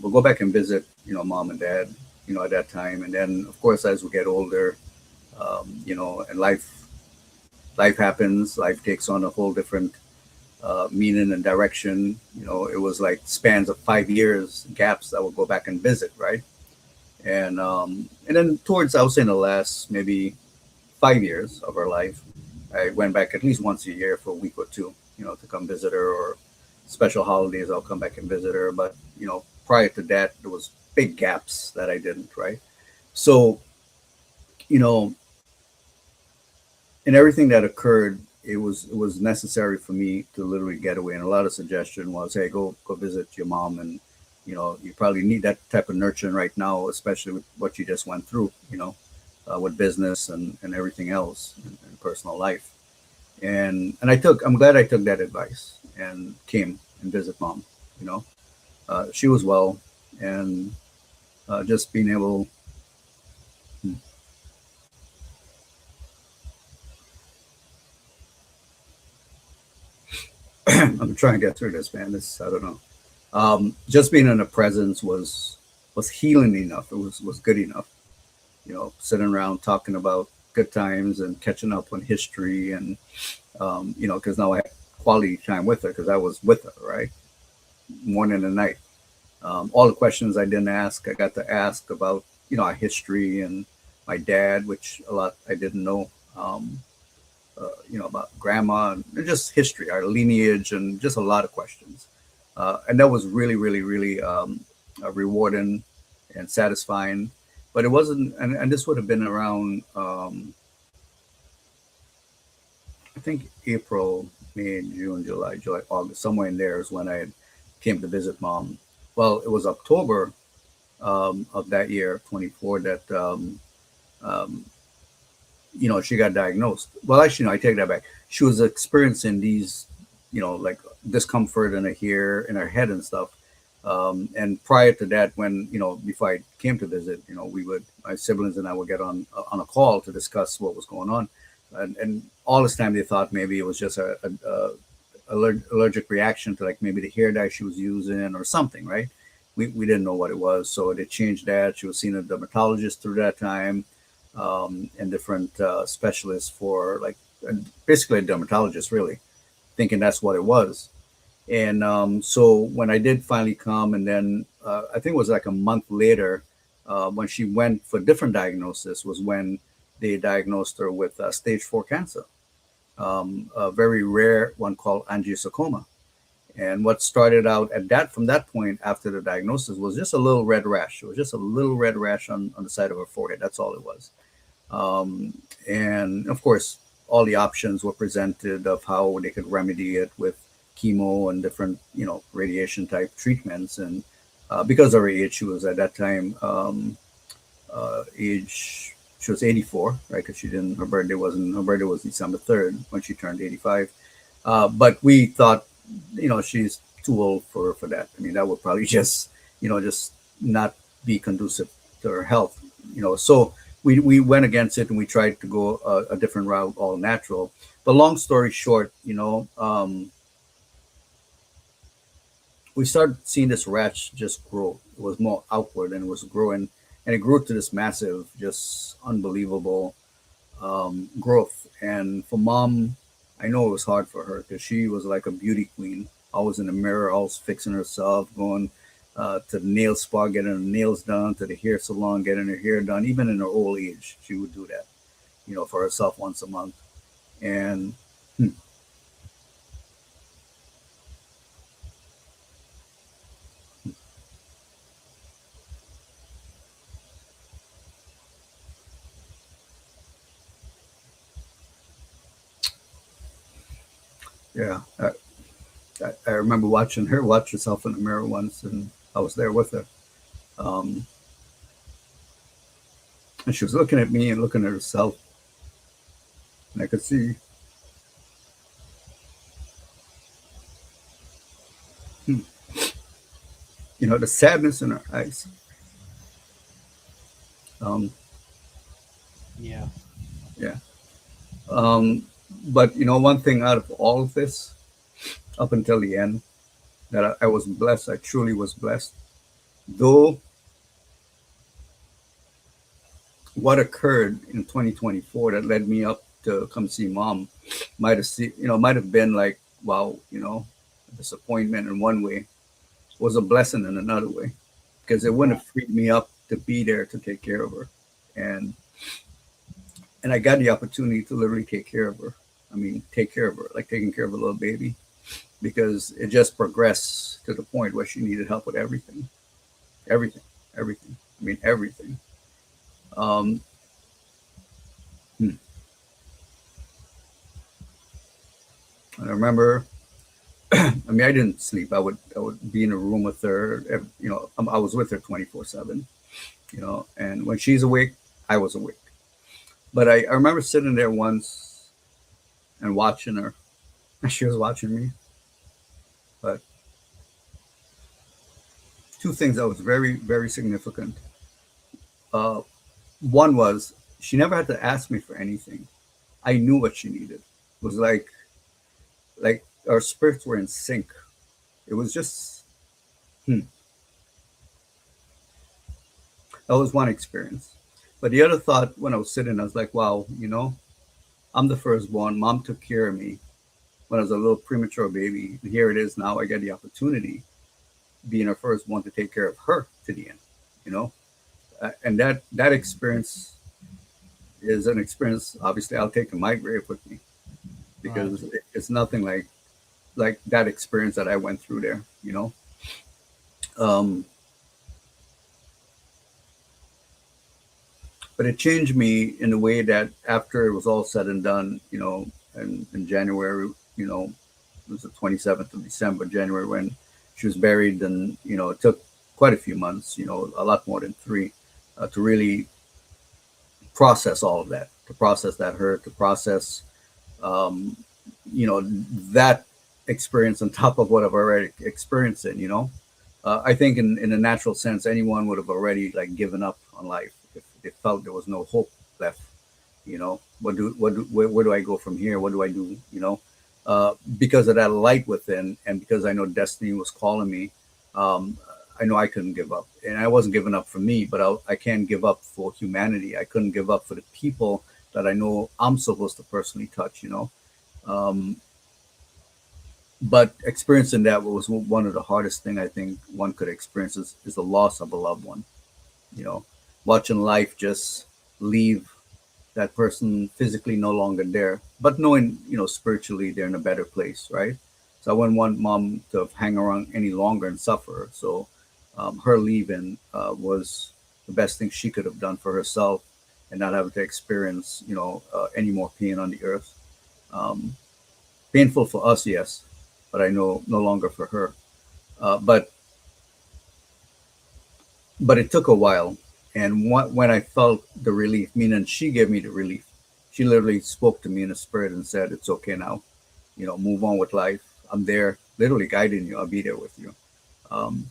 we'll go back and visit, mom and dad, at that time, and then of course as we get older, and life happens, life takes on a whole different meaning and direction. It was like spans of 5 years gaps that we'll go back and visit, right? And then towards I would say in the last maybe 5 years of her life, I went back at least once a year for a week or two, to come visit her, or special holidays I'll come back and visit her. But prior to that, there was big gaps that I didn't, right? So you know, in everything that occurred, it was necessary for me to literally get away. And a lot of suggestion was, hey, go visit your mom, and you probably need that type of nurturing right now, especially with what you just went through, with business and everything else in personal life. And I'm glad I took that advice and came and visit mom. You know, she was well, and just being able. I'm trying to get through this, man. This I don't know. Just being in a presence was healing enough. It was good enough. Sitting around talking about good times and catching up on history, and because now I had quality time with her because I was with her, right, morning and night. All the questions I didn't ask, I got to ask about, our history and my dad, which a lot I didn't know. About grandma and just history, our lineage, and just a lot of questions. And that was really, really, really rewarding and satisfying. But it wasn't, and this would have been around, I think April, May, June, July, August, somewhere in there is when I came to visit mom. Well, it was October of that year, 24, that um, she got diagnosed. Well, actually, no, I take that back. She was experiencing these, like discomfort in her ear, in her head and stuff. And prior to that, when, before I came to visit, my siblings and I would get on a call to discuss what was going on. And all this time they thought maybe it was just a allergic reaction to like maybe the hair dye she was using or something, right? We didn't know what it was. So they changed that. She was seeing a dermatologist through that time, and different specialists for like basically a dermatologist, really, thinking that's what it was. And so when I did finally come, and then I think it was like a month later, when she went for different diagnosis, was when they diagnosed her with stage 4 cancer, a very rare one called angiosarcoma. And what started out at that from that point after the diagnosis was just a little red rash. It was just a little red rash on the side of her forehead. That's all it was. And of course, all the options were presented of how they could remedy it with chemo and different, radiation type treatments. And because of her age, she was at that time age. She was 84, right? Because she didn't. Her birthday was December 3rd when she turned 85. But we thought, she's too old for that. I mean, that would probably just not be conducive to her health. So we went against it and we tried to go a different route, all natural. But long story short, we started seeing this rash just grow. It was more outward and it was growing, and it grew to this massive, just unbelievable growth. And for mom, I know it was hard for her because she was like a beauty queen, always in the mirror, always fixing herself, going to the nail spa, getting her nails done, to the hair salon, getting her hair done. Even in her old age, she would do that, for herself once a month. And hmm, yeah, I remember watching her watch herself in the mirror once, and I was there with her. Um, and she was looking at me and looking at herself, and I could see, hmm, the sadness in her eyes. Um, Yeah. yeah. Um, but one thing out of all of this, up until the end, that I was blessed. I truly was blessed. Though what occurred in 2024 that led me up to come see mom might have been like, wow, a disappointment in one way, was a blessing in another way, because it wouldn't Yeah. have freed me up to be there to take care of her. And I got the opportunity to literally take care of her. I mean, take care of her, like taking care of a little baby, because it just progressed to the point where she needed help with everything, everything, everything. I mean, everything. Um, hmm. And I remember, I mean, I didn't sleep. I would be in a room with her. I was with her 24/7. And when she's awake, I was awake. But I remember sitting there once and watching her, and she was watching me. But two things that was very, very significant. Uh, One was she never had to ask me for anything. I knew what she needed. It was like our spirits were in sync. It was just, hmm, that was one experience. But the other thought when I was sitting, I was like, wow, I'm the firstborn. Mom took care of me when I was a little premature baby. And here it is now. I get the opportunity being her first, one to take care of her to the end, you know. And that experience is an experience. Obviously, I'll take to my grave with me Right. because it's nothing like that experience that I went through there, you know. Um, but it changed me in a way that after it was all said and done, you know, in January, you know, it was the 27th of December, January, when she was buried. And, you know, it took quite a few months, you know, a lot more than three, to really process all of that, to process that hurt, to process, um, you know, that experience on top of what I've already experienced it, you know. I think in a natural sense, anyone would have already like given up on life if they felt there was no hope left. You know, where do I go from here? What do I do? You know, because of that light within, and because I know destiny was calling me, um, I know I couldn't give up, and I wasn't giving up for me, but I can't give up for humanity. I couldn't give up for the people that I know I'm supposed to personally touch. You know, um, but experiencing that was one of the hardest thing I think one could experience is the loss of a loved one. You know, watching life just leave that person physically no longer there, but knowing, you know, spiritually they're in a better place, right? So I wouldn't want mom to hang around any longer and suffer. So her leaving was the best thing she could have done for herself and not having to experience, you know, any more pain on the earth. Um, Painful for us, yes, but I know no longer for her. But it took a while. And when I felt the relief, meaning she gave me the relief, she literally spoke to me in the spirit and said, "It's okay now. You know, move on with life. I'm there, literally guiding you. I'll be there with you." Um,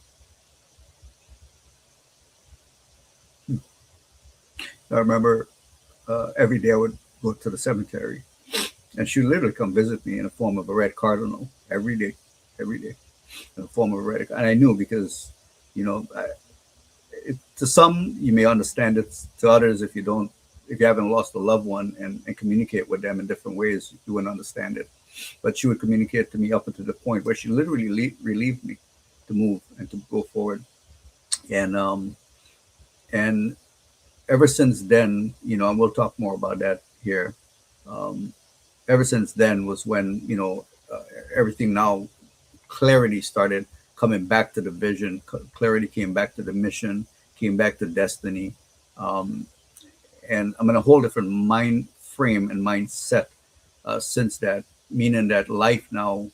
I remember every day I would go to the cemetery, and she would literally come visit me in the form of a red cardinal every day in the form of a red. And I knew because, you know, to some you may understand it. To others, if you don't, if you haven't lost a loved one and communicate with them in different ways, you wouldn't understand it. But she would communicate to me up until the point where she literally relieved me to move and to go forward. And and ever since then, you know, and we'll talk more about that here. Um, Ever since then was when, you know, everything now, clarity started coming back to the vision. Clarity came back to the mission, came back to destiny. Um, and I'm in a whole different mind frame and mindset since that, meaning that life now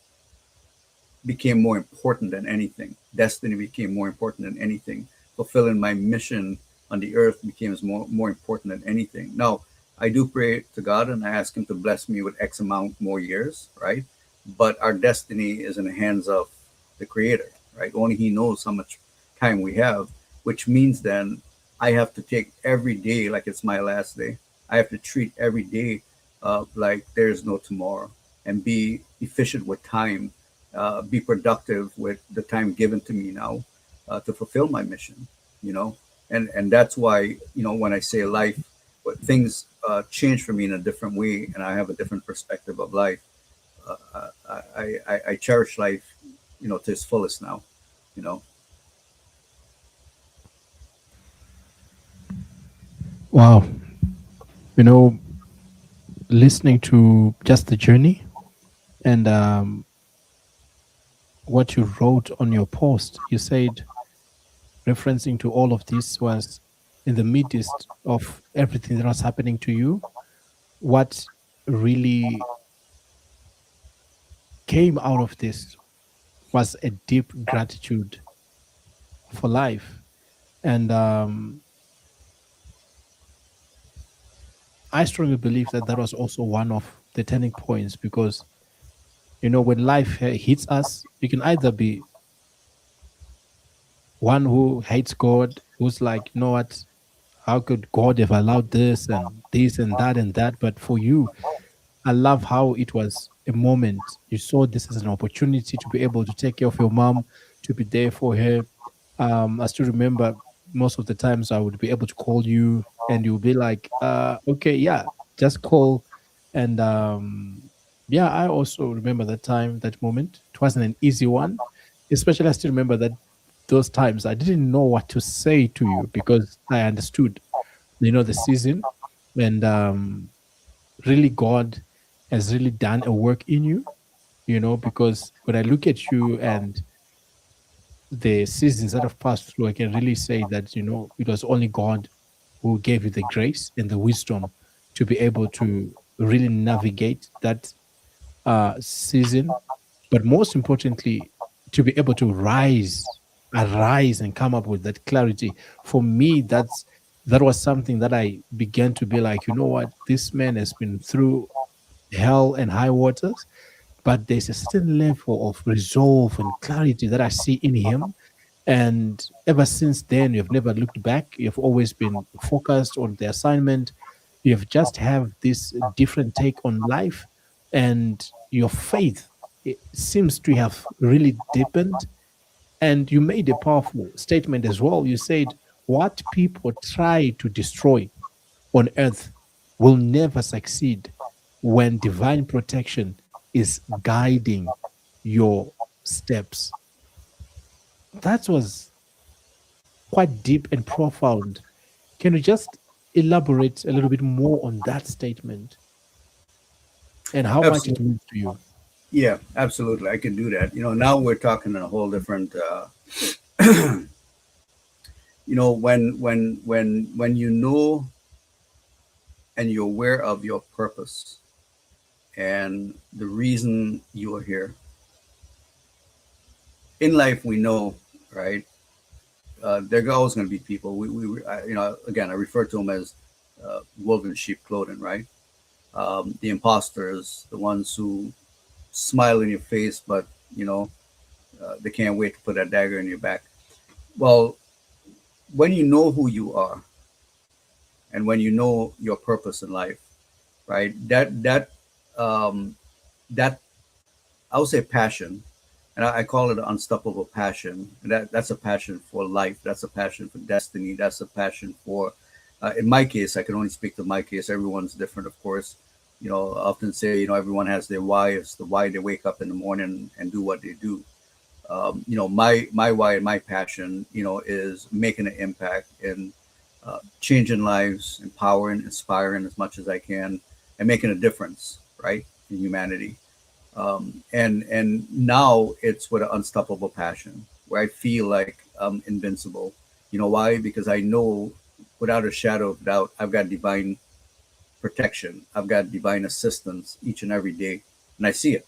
became more important than anything. Destiny became more important than anything. Fulfilling my mission on the earth became more important than anything. Now, I do pray to God and I ask Him to bless me with X amount more years, right? But our destiny is in the hands of the Creator, right? Only He knows how much time we have, which means then I have to take every day like it's my last day. I have to treat every day like there's no tomorrow and be efficient with time, be productive with the time given to me now to fulfill my mission, you know. And that's why, you know, when I say life, but things change for me in a different way, and I have a different perspective of life. I cherish life, you know, to its fullest now, you know. Wow. You know, listening to just the journey and what you wrote on your post, you said, referencing to all of this, was in the midst of everything that was happening to you, what really came out of this was a deep gratitude for life. And I strongly believe that that was also one of the turning points because, you know, when life hits us, you can either be one who hates God, who's like, you know what, how could God have allowed this and that and that? But for you, I love how it was a moment. You saw this as an opportunity to be able to take care of your mom, to be there for her. I still remember most of the times I would be able to call you and you'll be like, okay, yeah, just call. And yeah, I also remember that time, that moment. It wasn't an easy one, especially I still remember that those times I didn't know what to say to you because I understood, the season, and really God has really done a work in you, because when I look at you and the seasons that have passed through, I can really say that, it was only God who gave you the grace and the wisdom to be able to really navigate that season, but most importantly, to be able to arise and come up with that clarity. For me, that was something that I began to be like, you know what, this man has been through hell and high waters, but there's a certain level of resolve and clarity that I see in him. And ever since then, you've never looked back. You've always been focused on the assignment. You've just have this different take on life, and your faith, it seems to have really deepened. And you made a powerful statement as well. You said, "What people try to destroy on earth will never succeed when divine protection is guiding your steps." That was quite deep and profound. Can you just elaborate a little bit more on that statement and how much it Absolutely. means to you? Yeah, absolutely. I can do that. Now we're talking in a whole different. When you know and you're aware of your purpose and the reason you are here in life, we know, right? There are always going to be people. Again, I refer to them as wolves in sheep clothing, right? The imposters, the ones who smile in your face, but you know they can't wait to put that dagger in your back. Well, when you know who you are and when you know your purpose in life, right? Um, that I would say passion, and I call it an unstoppable passion. That's a passion for life. That's a passion for destiny. That's a passion for. In my case, I can only speak to my case. Everyone's different, of course. I often say, everyone has their why. It's the why they wake up in the morning and do what they do. My why and my passion, is making an impact and changing lives, empowering, inspiring as much as I can, and making a difference, right, in humanity. And now it's with an unstoppable passion where I feel like I'm invincible. You know why? Because I know without a shadow of doubt I've got divine protection. I've got divine assistance each and every day, and I see it.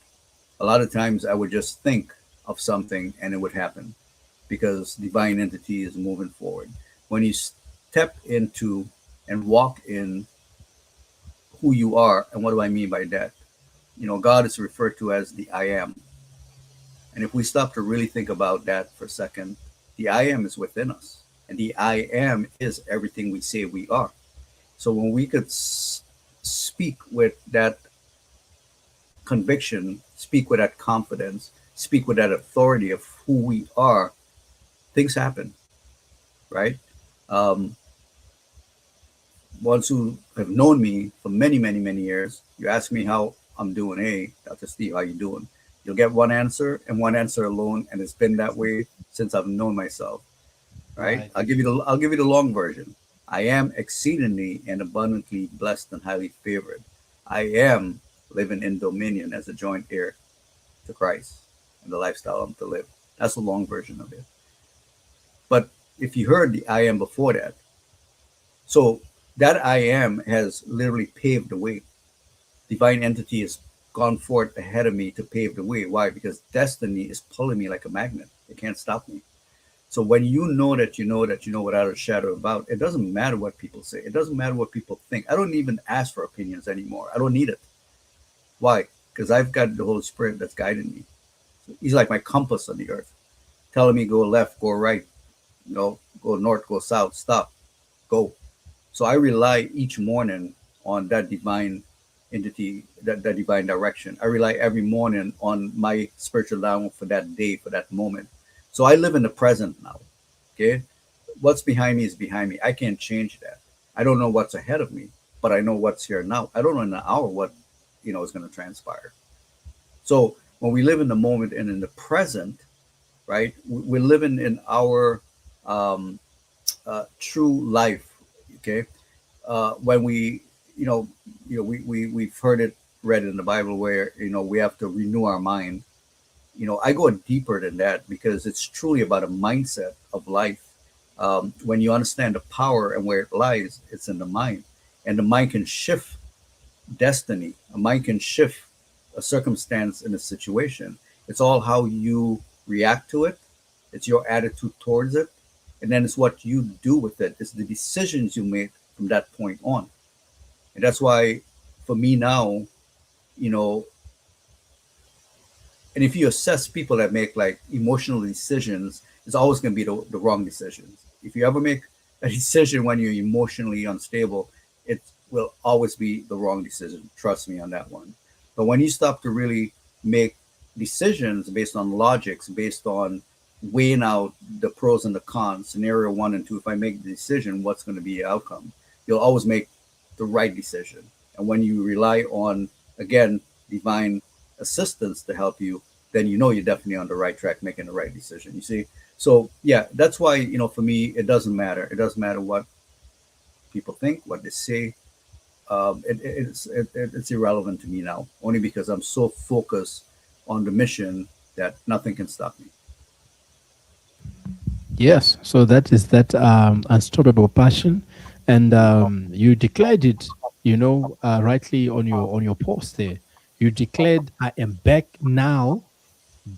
A lot of times I would just think of something and it would happen because divine entity is moving forward. When you step into and walk in who you are, and what do I mean by that? God is referred to as the I am. And if we stop to really think about that for a second, the I am is within us. And the I am is everything we say we are. So when we could speak with that conviction, speak with that confidence, speak with that authority of who we are, things happen, right? Um, Ones who have known me for many, many, many years, you ask me how I'm doing. Hey, Dr. Steve, how you doing? You'll get one answer and one answer alone, and it's been that way since I've known myself. Right? Right. I'll give you the long version. I am exceedingly and abundantly blessed and highly favored. I am living in dominion as a joint heir to Christ and the lifestyle I'm to live. That's the long version of it. But if you heard the I am before that, so that I am has literally paved the way. Divine entity has gone forth ahead of me to pave the way. Why? Because destiny is pulling me like a magnet. It can't stop me. So when you know that you know that you know without a shadow of doubt, it doesn't matter what people say. It doesn't matter what people think. I don't even ask for opinions anymore. I don't need it. Why? Because I've got the Holy Spirit that's guiding me. He's like my compass on the earth, telling me go left, go right, go north, go south, stop, go. So I rely each morning on that divine entity, that divine direction. I rely every morning on my spiritual download for that day, for that moment. So I live in the present now. Okay. What's behind me is behind me. I can't change that. I don't know what's ahead of me, but I know what's here now. I don't know in an hour what is going to transpire. So when we live in the moment and in the present, right? We're living in our um, true life, okay? When we, you know, we've heard it read in the Bible where, we have to renew our mind. I go deeper than that because it's truly about a mindset of life. When you understand the power and where it lies, it's in the mind. And the mind can shift destiny. A mind can shift a circumstance in a situation. It's all how you react to it, it's your attitude towards it, and then it's what you do with it. It's the decisions you make from that point on. And that's why, for me now, you know, and if you assess people that make like emotional decisions, it's always going to be the wrong decisions. If you ever make a decision when you're emotionally unstable, it will always be the wrong decision. Trust me on that one. But when you stop to really make decisions based on logics, based on weighing out the pros and the cons, scenario one and two, if I make the decision, what's going to be the outcome? You'll always make the right decision. And when you rely on, again, divine assistance to help you, then you're definitely on the right track, making the right decision. You see? So yeah, that's why, for me, it doesn't matter. It doesn't matter what people think, what they say. It's irrelevant to me now, only because I'm so focused on the mission that nothing can stop me. Yes, so that is that unstoppable passion, and you declared it, rightly on your post there. You declared, "I am back now,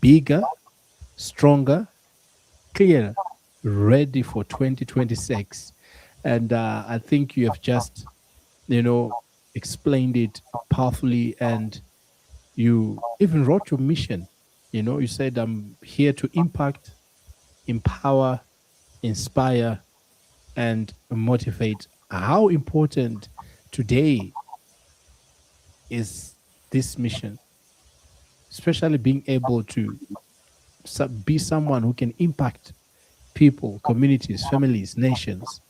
bigger, stronger, clearer, ready for 2026," and I think you have just, you know, explained it powerfully, and you even wrote your mission. You said, "I'm here to impact, empower, inspire, and motivate." How important today is this mission, especially being able to be someone who can impact people, communities, families, nations,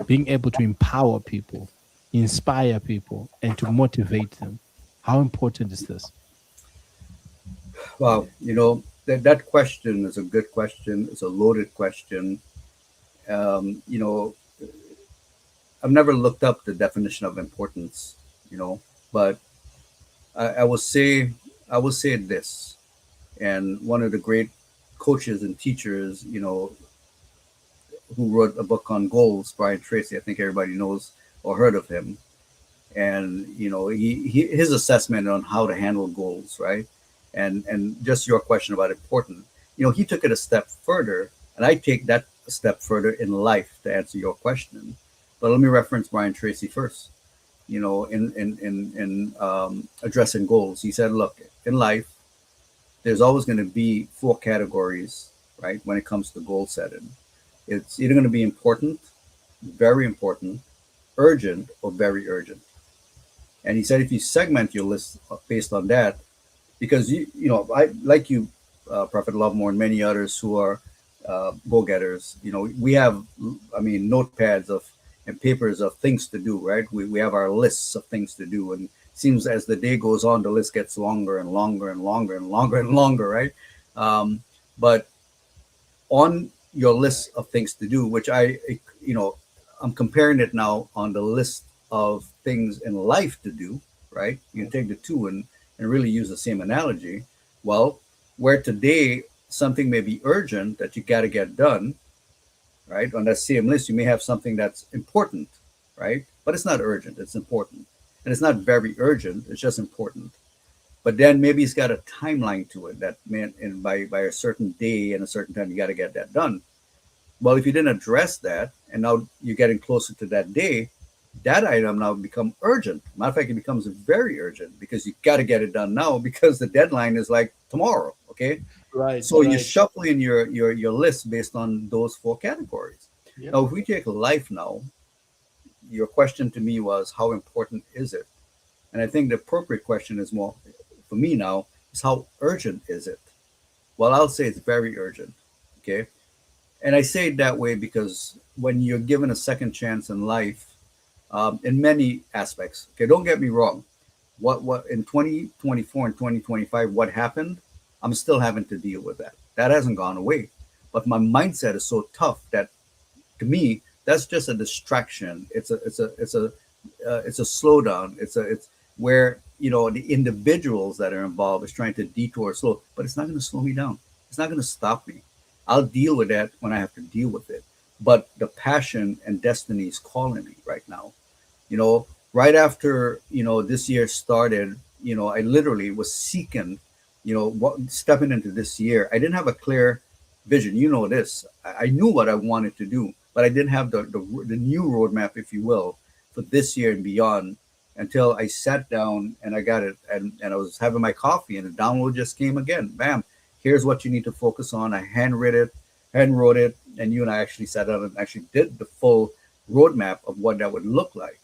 being able to empower people, inspire people, and to motivate them? How important is this? Wow, that question is a good question. It's a loaded question. Um, you know, I've never looked up the definition of importance, but I will say, this. And one of the great coaches and teachers, who wrote a book on goals, Brian Tracy. I think everybody knows or heard of him. And his assessment on how to handle goals, right? And just your question about important. He took it a step further, and I take that a step further in life to answer your question. But let me reference Brian Tracy first. In addressing goals, he said, "Look, in life, there's always going to be four categories, right? When it comes to goal setting, it's either going to be important, very important, urgent, or very urgent." And he said, if you segment your list based on that, because I like you, Prophet Lovemore, and many others who are go getters. We have, I mean, notepads of and papers of things to do, right? We have our lists of things to do, and it seems as the day goes on, the list gets longer and longer and longer and longer and longer, right? But on your list of things to do, which I'm comparing it now on the list of things in life to do, right? You can take the two and really use the same analogy. Well, where today something may be urgent that you got to get done, right? On that same list, you may have something that's important, right? But it's not urgent, it's important. And it's not very urgent, it's just important. But then maybe it's got a timeline to it that meant and by a certain day and a certain time you got to get that done. Well, if you didn't address that and now you're getting closer to that day, that item now become urgent. Matter of fact, it becomes very urgent because you got to get it done now because the deadline is like tomorrow. Okay, Right, so you right. shuffle in your list based on those four categories. Yep. Now, if we take life now, your question to me was how important is it? And I think the appropriate question is more for me now is how urgent is it? Well, I'll say it's very urgent. Okay, and I say it that way because when you're given a second chance in life, in many aspects. Okay, don't get me wrong. What in 2024 and 2025, what happened? I'm still having to deal with that. That hasn't gone away. But my mindset is so tough that to me, that's just a distraction. It's a slowdown. It's where the individuals that are involved is trying to detour slow, but it's not going to slow me down. It's not going to stop me. I'll deal with that when I have to deal with it. But the passion and destiny is calling me right now. Right after this year started, I literally was seeking, stepping into this year. I didn't have a clear vision. This. I knew what I wanted to do, but I didn't have the new roadmap, if you will, for this year and beyond until I sat down and I got it, and I was having my coffee and the download just came again. Bam! Here's what you need to focus on. I hand wrote it, and you and I actually sat down and actually did the full roadmap of what that would look like.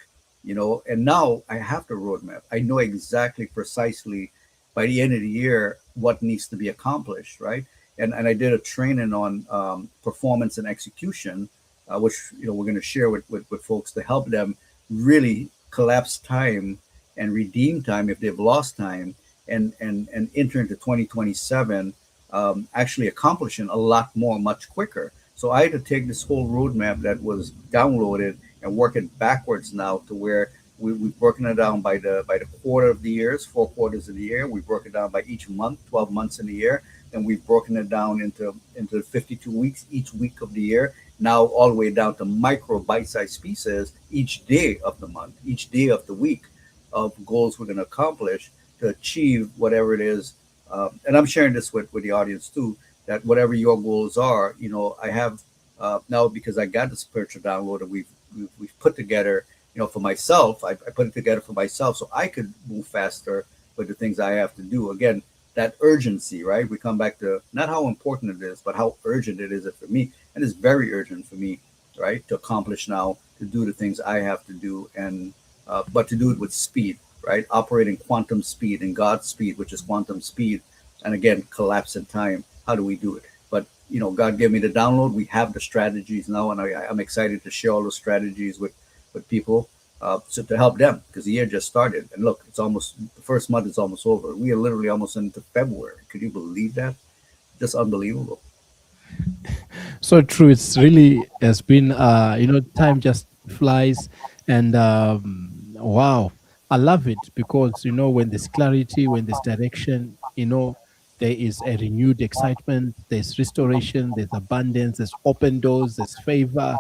And now I have the roadmap. I know exactly precisely by the end of the year what needs to be accomplished, right? And I did a training on performance and execution, which we're going to share with folks to help them really collapse time and redeem time if they've lost time, and enter into 2027 actually accomplishing a lot more much quicker. So I had to take this whole roadmap that was downloaded and work it backwards now to where we've broken it down by the quarter of the years, 4 quarters of the year. We've broken it down by each month, 12 months in the year. And we've broken it down into 52 weeks, each week of the year. Now all the way down to micro bite-sized pieces each day of the month, each day of the week of goals we're going to accomplish to achieve whatever it is. And I'm sharing this with the audience too, that whatever your goals are, I have now, because I got the spiritual download that we've put together, for myself. I put it together for myself so I could move faster with the things I have to do. Again, that urgency, right? We come back to not how important it is, but how urgent it is for me. And it's very urgent for me, right? To accomplish now, to do the things I have to do, and but to do it with speed, right? Operating quantum speed and God's speed, which is quantum speed. And again, collapse in time. How do we do it? But God gave me the download. We have the strategies now, and I'm excited to share all those strategies with people, so to help them, because the year just started. And look, it's almost the first month is almost over. We are literally almost into February. Could you believe that? Just unbelievable. So true. It's really has been, time just flies, and wow, I love it because when there's clarity, when there's direction, there is a renewed excitement. There's restoration. There's abundance. There's open doors. There's favor.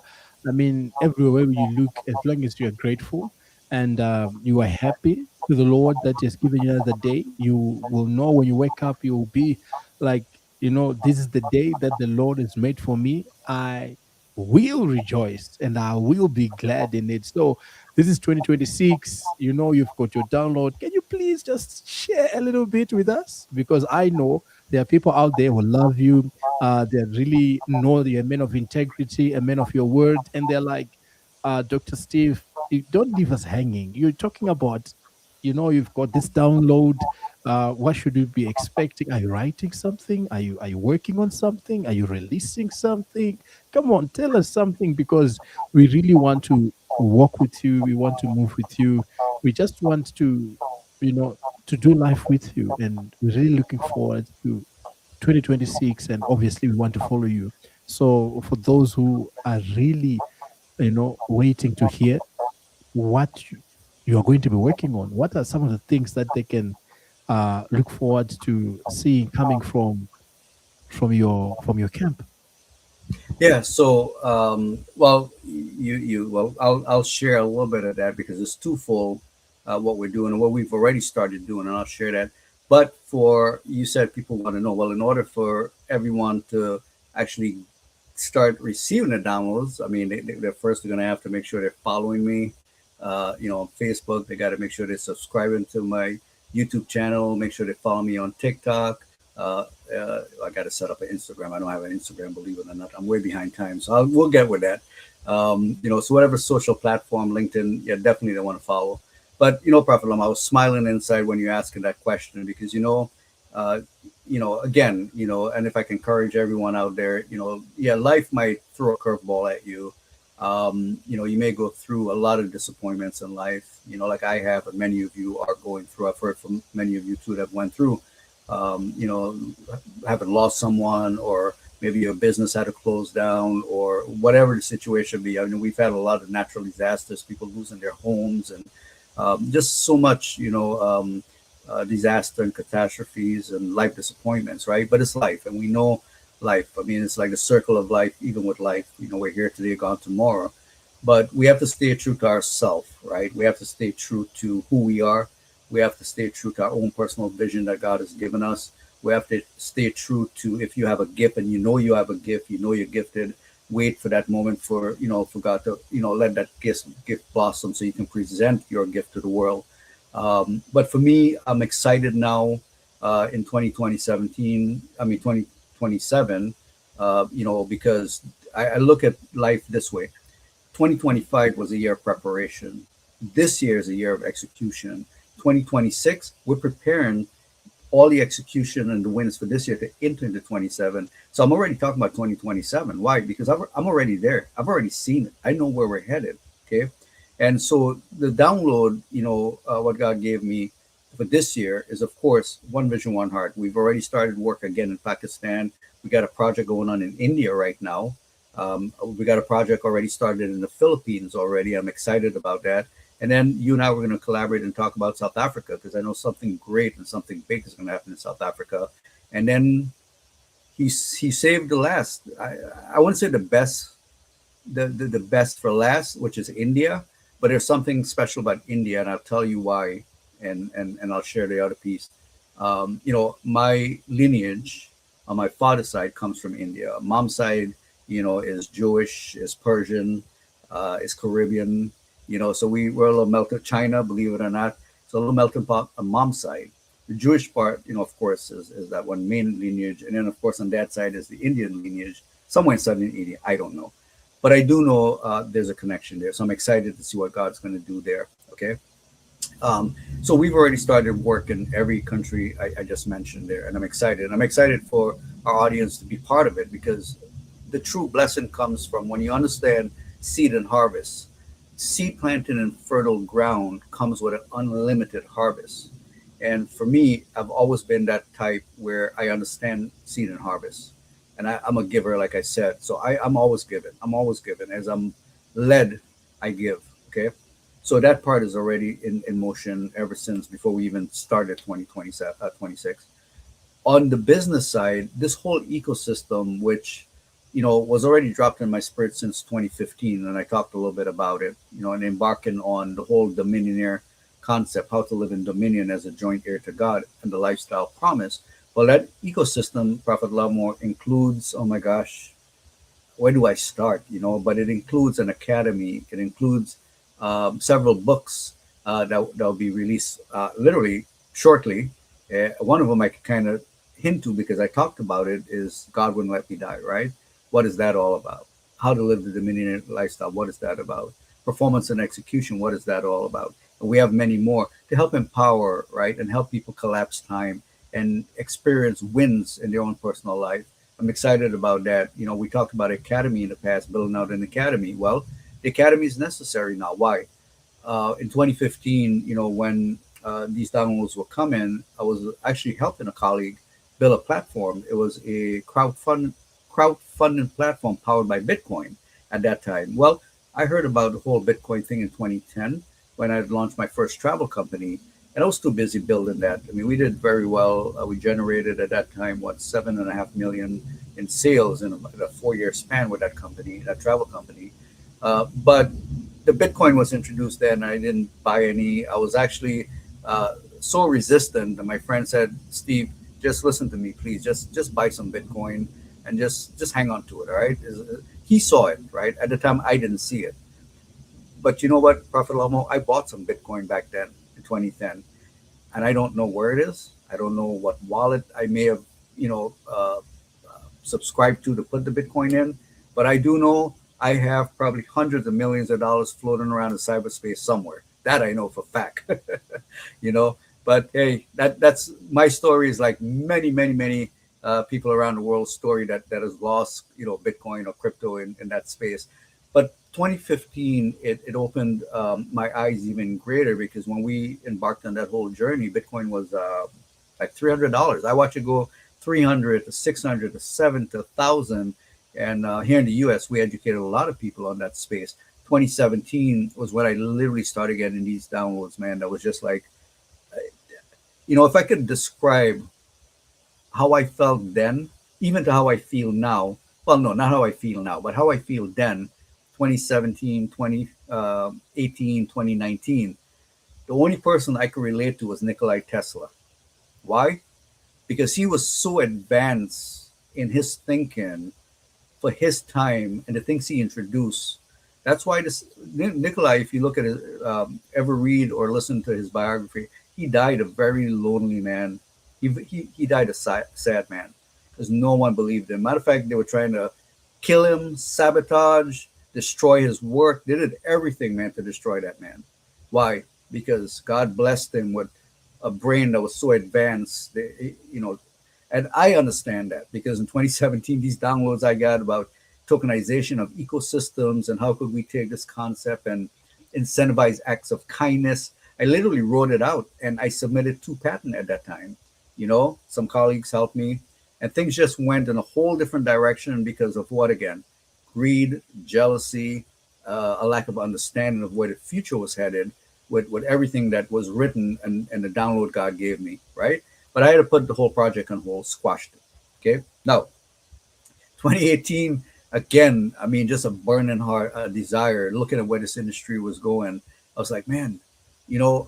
I mean, everywhere you look, as long as you are grateful and you are happy to the Lord that He has given you another day, you will know when you wake up, you will be like, this is the day that the Lord has made for me. I will rejoice and I will be glad in it. So, this is 2026. You've got your download. Can you please just share a little bit with us? Because I know there are people out there who love you. They really know you're a man of integrity, a man of your word. And they're like, Dr. Steve, you don't leave us hanging. You're talking about, you've got this download. What should we be expecting? Are you writing something? Are you working on something? Are you releasing something? Come on, tell us something, because we really want to walk with you. We want to move with you. We just want you know, to do life with you. And we're really looking forward to 2026. And obviously, we want to follow you. So, for those who are really, waiting to hear what you are going to be working on, what are some of the things that they can look forward to seeing coming from your camp? Yeah. So, well, I'll share a little bit of that because it's twofold, what we're doing and what we've already started doing, and I'll share that. But for you said people want to know. Well, in order for everyone to actually start receiving the downloads, I mean, they're first going to have to make sure they're following me. On Facebook, they got to make sure they're subscribing to my YouTube channel. Make sure they follow me on TikTok. I got to set up an Instagram. I don't have an Instagram, believe it or not. I'm way behind time, so we'll get with that. So whatever social platform, LinkedIn, yeah, definitely they want to follow. But Prophet Lam, I was smiling inside when you're asking that question because again, and if I can encourage everyone out there, yeah, life might throw a curveball at you. You may go through a lot of disappointments in life, like I have, and many of you are going through. I've heard from many of you too that went through. you know, having lost someone, or maybe your business had to close down, or whatever the situation be. I mean, we've had a lot of natural disasters, people losing their homes, and just so much, disaster and catastrophes and life disappointments, right? But it's life, and we know life. I mean, it's like the circle of life. Even with life, we're here today, gone tomorrow. But we have to stay true to ourselves, right? We have to stay true to who we are. We have to stay true to our own personal vision that God has given us. We have to stay true to, if you have a gift and you have a gift, you're gifted, wait for that moment for, for God to, let that gift blossom so you can present your gift to the world. But for me, I'm excited now in 2017, I mean, 2027, because I look at life this way. 2025 was a year of preparation. This year is a year of execution. 2026, we're preparing all the execution and the wins for this year to enter into 27. So I'm already talking about 2027. Why? Because I'm already there. I've already seen it. I know where we're headed. Okay. And so the download, what God gave me for this year is, of course, one vision, one heart. We've already started work again in Pakistan. We got a project going on in India right now. We got a project already started in the Philippines already. I'm excited about that. And then you and I were going to collaborate and talk about South Africa, because I know something great and something big is going to happen in South Africa. And then he saved the last. I wouldn't say the best, the best for last, which is India. But there's something special about India, and I'll tell you why, and I'll share the other piece. My lineage on my father's side comes from India. Mom's side, is Jewish, is Persian, is Caribbean. So we're a little melted China, believe it or not. So a little melting pot on mom's side. The Jewish part, of course, is that one main lineage, and then of course on that side is the Indian lineage, somewhere in southern India. I don't know, but I do know there's a connection there. So I'm excited to see what God's going to do there. Okay. So we've already started work in every country I just mentioned there, and I'm excited. I'm excited for our audience to be part of it, because the true blessing comes from when you understand seed and harvest. Seed planted in fertile ground comes with an unlimited harvest. And for me, I've always been that type where I understand seed and harvest. And I'm a giver, like I said. So I'm always giving. I'm always giving. As I'm led, I give. Okay. So that part is already in motion ever since before we even started 2027, 26. On the business side, this whole ecosystem, which was already dropped in my spirit since 2015, and I talked a little bit about it, and embarking on the whole dominionaire concept, how to live in dominion as a joint heir to God, and the lifestyle promise. Well, that ecosystem, Prophet Lamore, includes, oh my gosh, where do I start? But it includes an academy. It includes several books that will be released literally shortly. One of them I can kind of hint to, because I talked about it, is God Wouldn't Let Me Die, right? What is that all about? How to live the Dominion lifestyle. What is that about? Performance and execution. What is that all about? And we have many more to help empower, right? And help people collapse time and experience wins in their own personal life. I'm excited about that. We talked about academy in the past, building out an academy. Well, the academy is necessary now. Why? In 2015, when these downloads were coming, I was actually helping a colleague build a platform. It was a crowdfunding platform powered by Bitcoin at that time. Well, I heard about the whole Bitcoin thing in 2010 when I launched my first travel company, and I was too busy building that. I mean, we did very well. We generated at that time, 7.5 million in sales in a 4-year span with that company, that travel company. But the Bitcoin was introduced then. I didn't buy any. I was actually so resistant that my friend said, "Steve, just listen to me, please. Just buy some Bitcoin and just hang on to it." All right. He saw it, right? At the time, I didn't see it. But you know what, Prophet Lomo, I bought some Bitcoin back then in 2010, and I don't know where it is. I don't know what wallet I may have, subscribed to put the Bitcoin in, but I do know I have probably hundreds of millions of dollars floating around in cyberspace somewhere. That I know for a fact, you know. But hey, that's my story. Is like many, many, many people around the world's story that has lost, Bitcoin or crypto in that space. But 2015, it opened my eyes even greater, because when we embarked on that whole journey, Bitcoin was like $300. I watch it go 300 to 600 to 7 to 1,000. And here in the US, we educated a lot of people on that space. 2017 was when I literally started getting these downloads, man. That was just like, if I could describe how I felt then, even to how I feel now. Well, no, not how I feel now, but how I feel then, 2017, 2018, 2019. The only person I could relate to was Nikolai Tesla. Why? Because he was so advanced in his thinking for his time and the things he introduced. That's why this Nikolai, if you look at his, ever read or listen to his biography, he died a very lonely man. He died a sad man because no one believed him. Matter of fact, they were trying to kill him, sabotage, destroy his work. They did everything, man, to destroy that man. Why? Because God blessed him with a brain that was so advanced. And I understand that because in 2017, these downloads I got about tokenization of ecosystems and how could we take this concept and incentivize acts of kindness. I literally wrote it out and I submitted 2 patents at that time. Some colleagues helped me and things just went in a whole different direction because of what again? Greed, jealousy, a lack of understanding of where the future was headed with everything that was written and the download God gave me, right? But I had to put the whole project on hold, squashed it. Okay. Now, 2018, again, I mean, just a burning heart, a desire, looking at where this industry was going. I was like, man,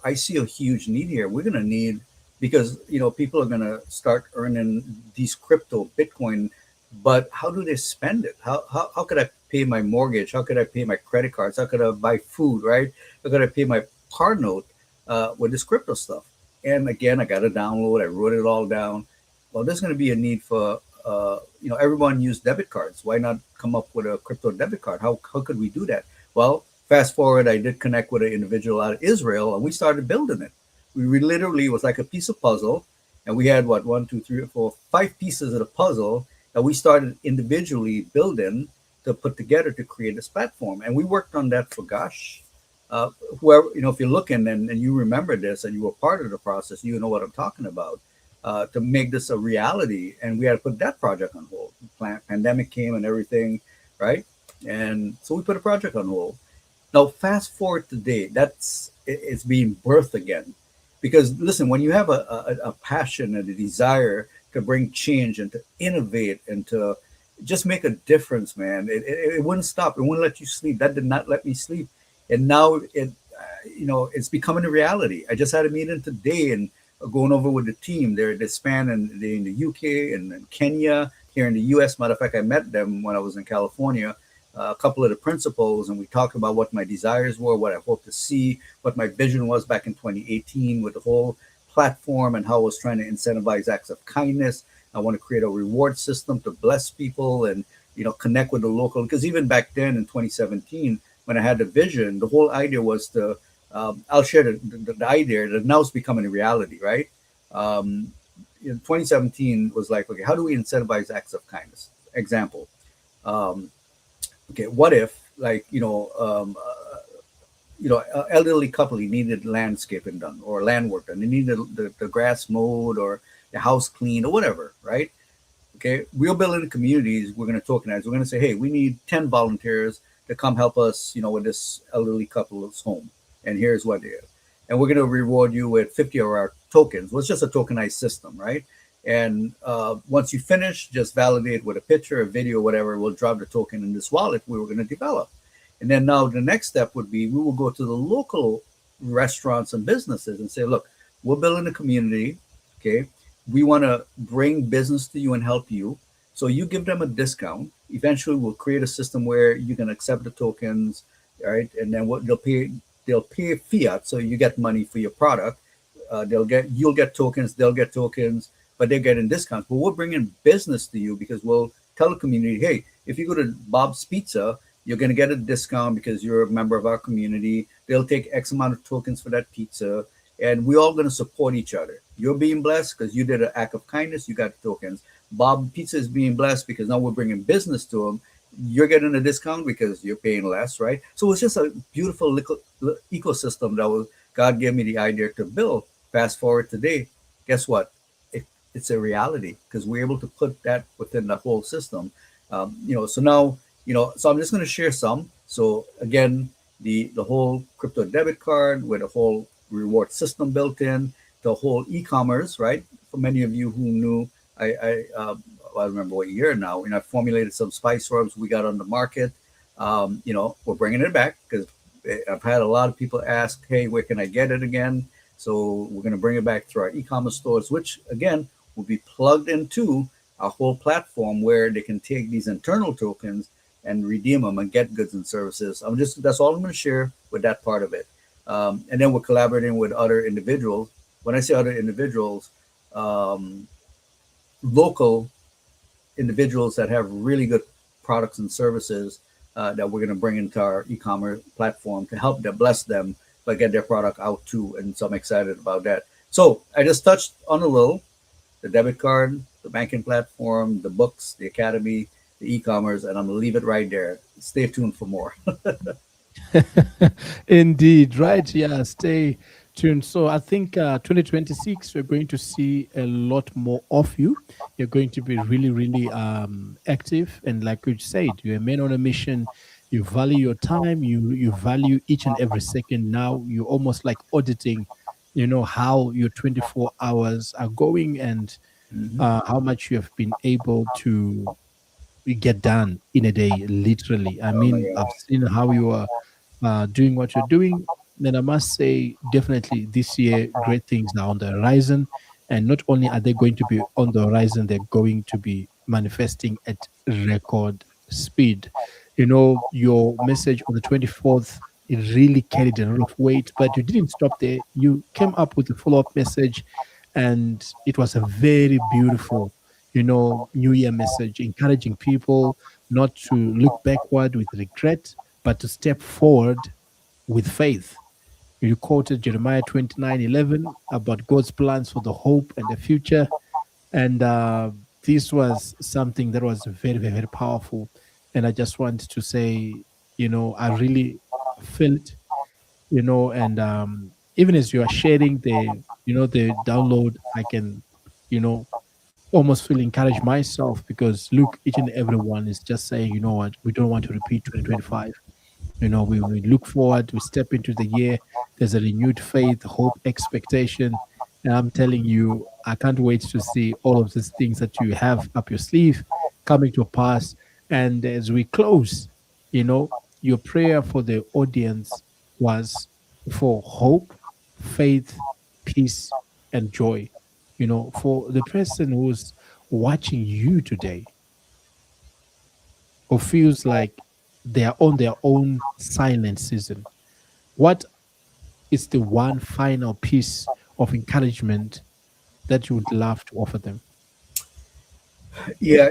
I see a huge need here. We're going to need, because, people are going to start earning these crypto, Bitcoin, but how do they spend it? How could I pay my mortgage? How could I pay my credit cards? How could I buy food, right? How could I pay my car note with this crypto stuff? And again, I got a download. I wrote it all down. Well, there's going to be a need for, everyone use debit cards. Why not come up with a crypto debit card? How could we do that? Well, fast forward, I did connect with an individual out of Israel, and we started building it. We literally, it was like a piece of puzzle, and we had what, 1, 2, 3, 4, 5 pieces of the puzzle that we started individually building to put together to create this platform. And we worked on that for gosh, whoever, if you're looking and you remember this and you were part of the process, you know what I'm talking about, to make this a reality. And we had to put that project on hold. Pandemic came and everything, right? And so we put a project on hold. Now, fast forward today, it's being birthed again. Because listen, when you have a passion and a desire to bring change and to innovate and to just make a difference, man, it wouldn't stop. It wouldn't let you sleep. That did not let me sleep. And now it's becoming a reality. I just had a meeting today and going over with the team. They're spanning in the UK and in Kenya, here in the US. Matter of fact, I met them when I was in California, a couple of the principals, and we talked about what my desires were, what I hope to see, what my vision was back in 2018 with the whole platform and how I was trying to incentivize acts of kindness. I want to create a reward system to bless people and, connect with the local. Because even back then in 2017, when I had the vision, the whole idea was to, I'll share the idea that now is becoming a reality, right? In 2017 was like, okay, how do we incentivize acts of kindness? Example, okay, what if like, an elderly couple, he needed landscaping done or land work done. They needed the grass mowed or the house cleaned or whatever, right? Okay, we're building communities. We're going to tokenize. We're going to say, hey, we need 10 volunteers to come help us, with this elderly couple's home. And here's what they are. And we're going to reward you with 50 of our tokens. Well, it's just a tokenized system, right? And once you finish, just validate with a picture, a video, whatever. We'll drop the token in this wallet we were going to develop. And then now the next step would be we will go to the local restaurants and businesses and say, look, we're building a community. Okay. We want to bring business to you and help you. So you give them a discount. Eventually, we'll create a system where you can accept the tokens, right? And then what they'll pay fiat, so you get money for your product. You'll get tokens, they'll get tokens, but they're getting discounts. But we're bringing business to you because we'll tell the community, hey, if you go to Bob's Pizza, you're going to get a discount because you're a member of our community. They'll take X amount of tokens for that pizza, and we're all going to support each other. You're being blessed because you did an act of kindness. You got tokens. Bob Pizza is being blessed because now we're bringing business to him. You're getting a discount because you're paying less, right? So it's just a beautiful ecosystem that God gave me the idea to build. Fast forward today, guess what? it's a reality because we're able to put that within the whole system. So now, so I'm just going to share some. So again, the whole crypto debit card with a whole reward system built in, the whole e-commerce, right? For many of you who knew, I remember what year now. I formulated some spice rubs we got on the market. We're bringing it back because I've had a lot of people ask, "Hey, where can I get it again?" So we're going to bring it back through our e-commerce stores, which again will be plugged into our whole platform where they can take these internal tokens and redeem them and get goods and services. That's all I'm going to share with that part of it. And then we're collaborating with other individuals. When I say other individuals, um, local individuals that have really good products and services that we're going to bring into our e-commerce platform to help them, bless them, but get their product out too. And so I'm excited about that. So I just touched on a little the debit card, the banking platform, the books, the academy, the e-commerce, and I'm gonna leave it right there. Stay tuned for more. Indeed, right? Yeah, stay tuned. So I think 2026, we're going to see a lot more of you. You're going to be really, really active. And like you said, you're a man on a mission. You value your time. You value each and every second. Now you're almost like auditing, how your 24 hours are going and Hmm. how much you have been able to get done in a day, literally. I Oh my mean, I've God. seen how you are doing what you're doing. Then I must say, definitely this year, great things are on the horizon. And not only are they going to be on the horizon, they're going to be manifesting at record speed. Your message on the 24th, it really carried a lot of weight, but you didn't stop there. You came up with a follow up message, and it was a very beautiful, New Year message, encouraging people not to look backward with regret, but to step forward with faith. You quoted Jeremiah 29:11 about God's plans for the hope and the future. And this was something that was very, very, very powerful. And I just want to say, I really feel it, and even as you are sharing the download, I can, you know, almost feel encouraged myself because look, each and everyone is just saying, you know what, we don't want to repeat 2025. We look forward, we step into the year. There's a renewed faith, hope, expectation. And I'm telling you, I can't wait to see all of these things that you have up your sleeve coming to pass. And as we close, your prayer for the audience was for hope, faith, peace, and joy. For the person who's watching you today, or feels like they are on their own silent season, what is the one final piece of encouragement that you would love to offer them? Yeah,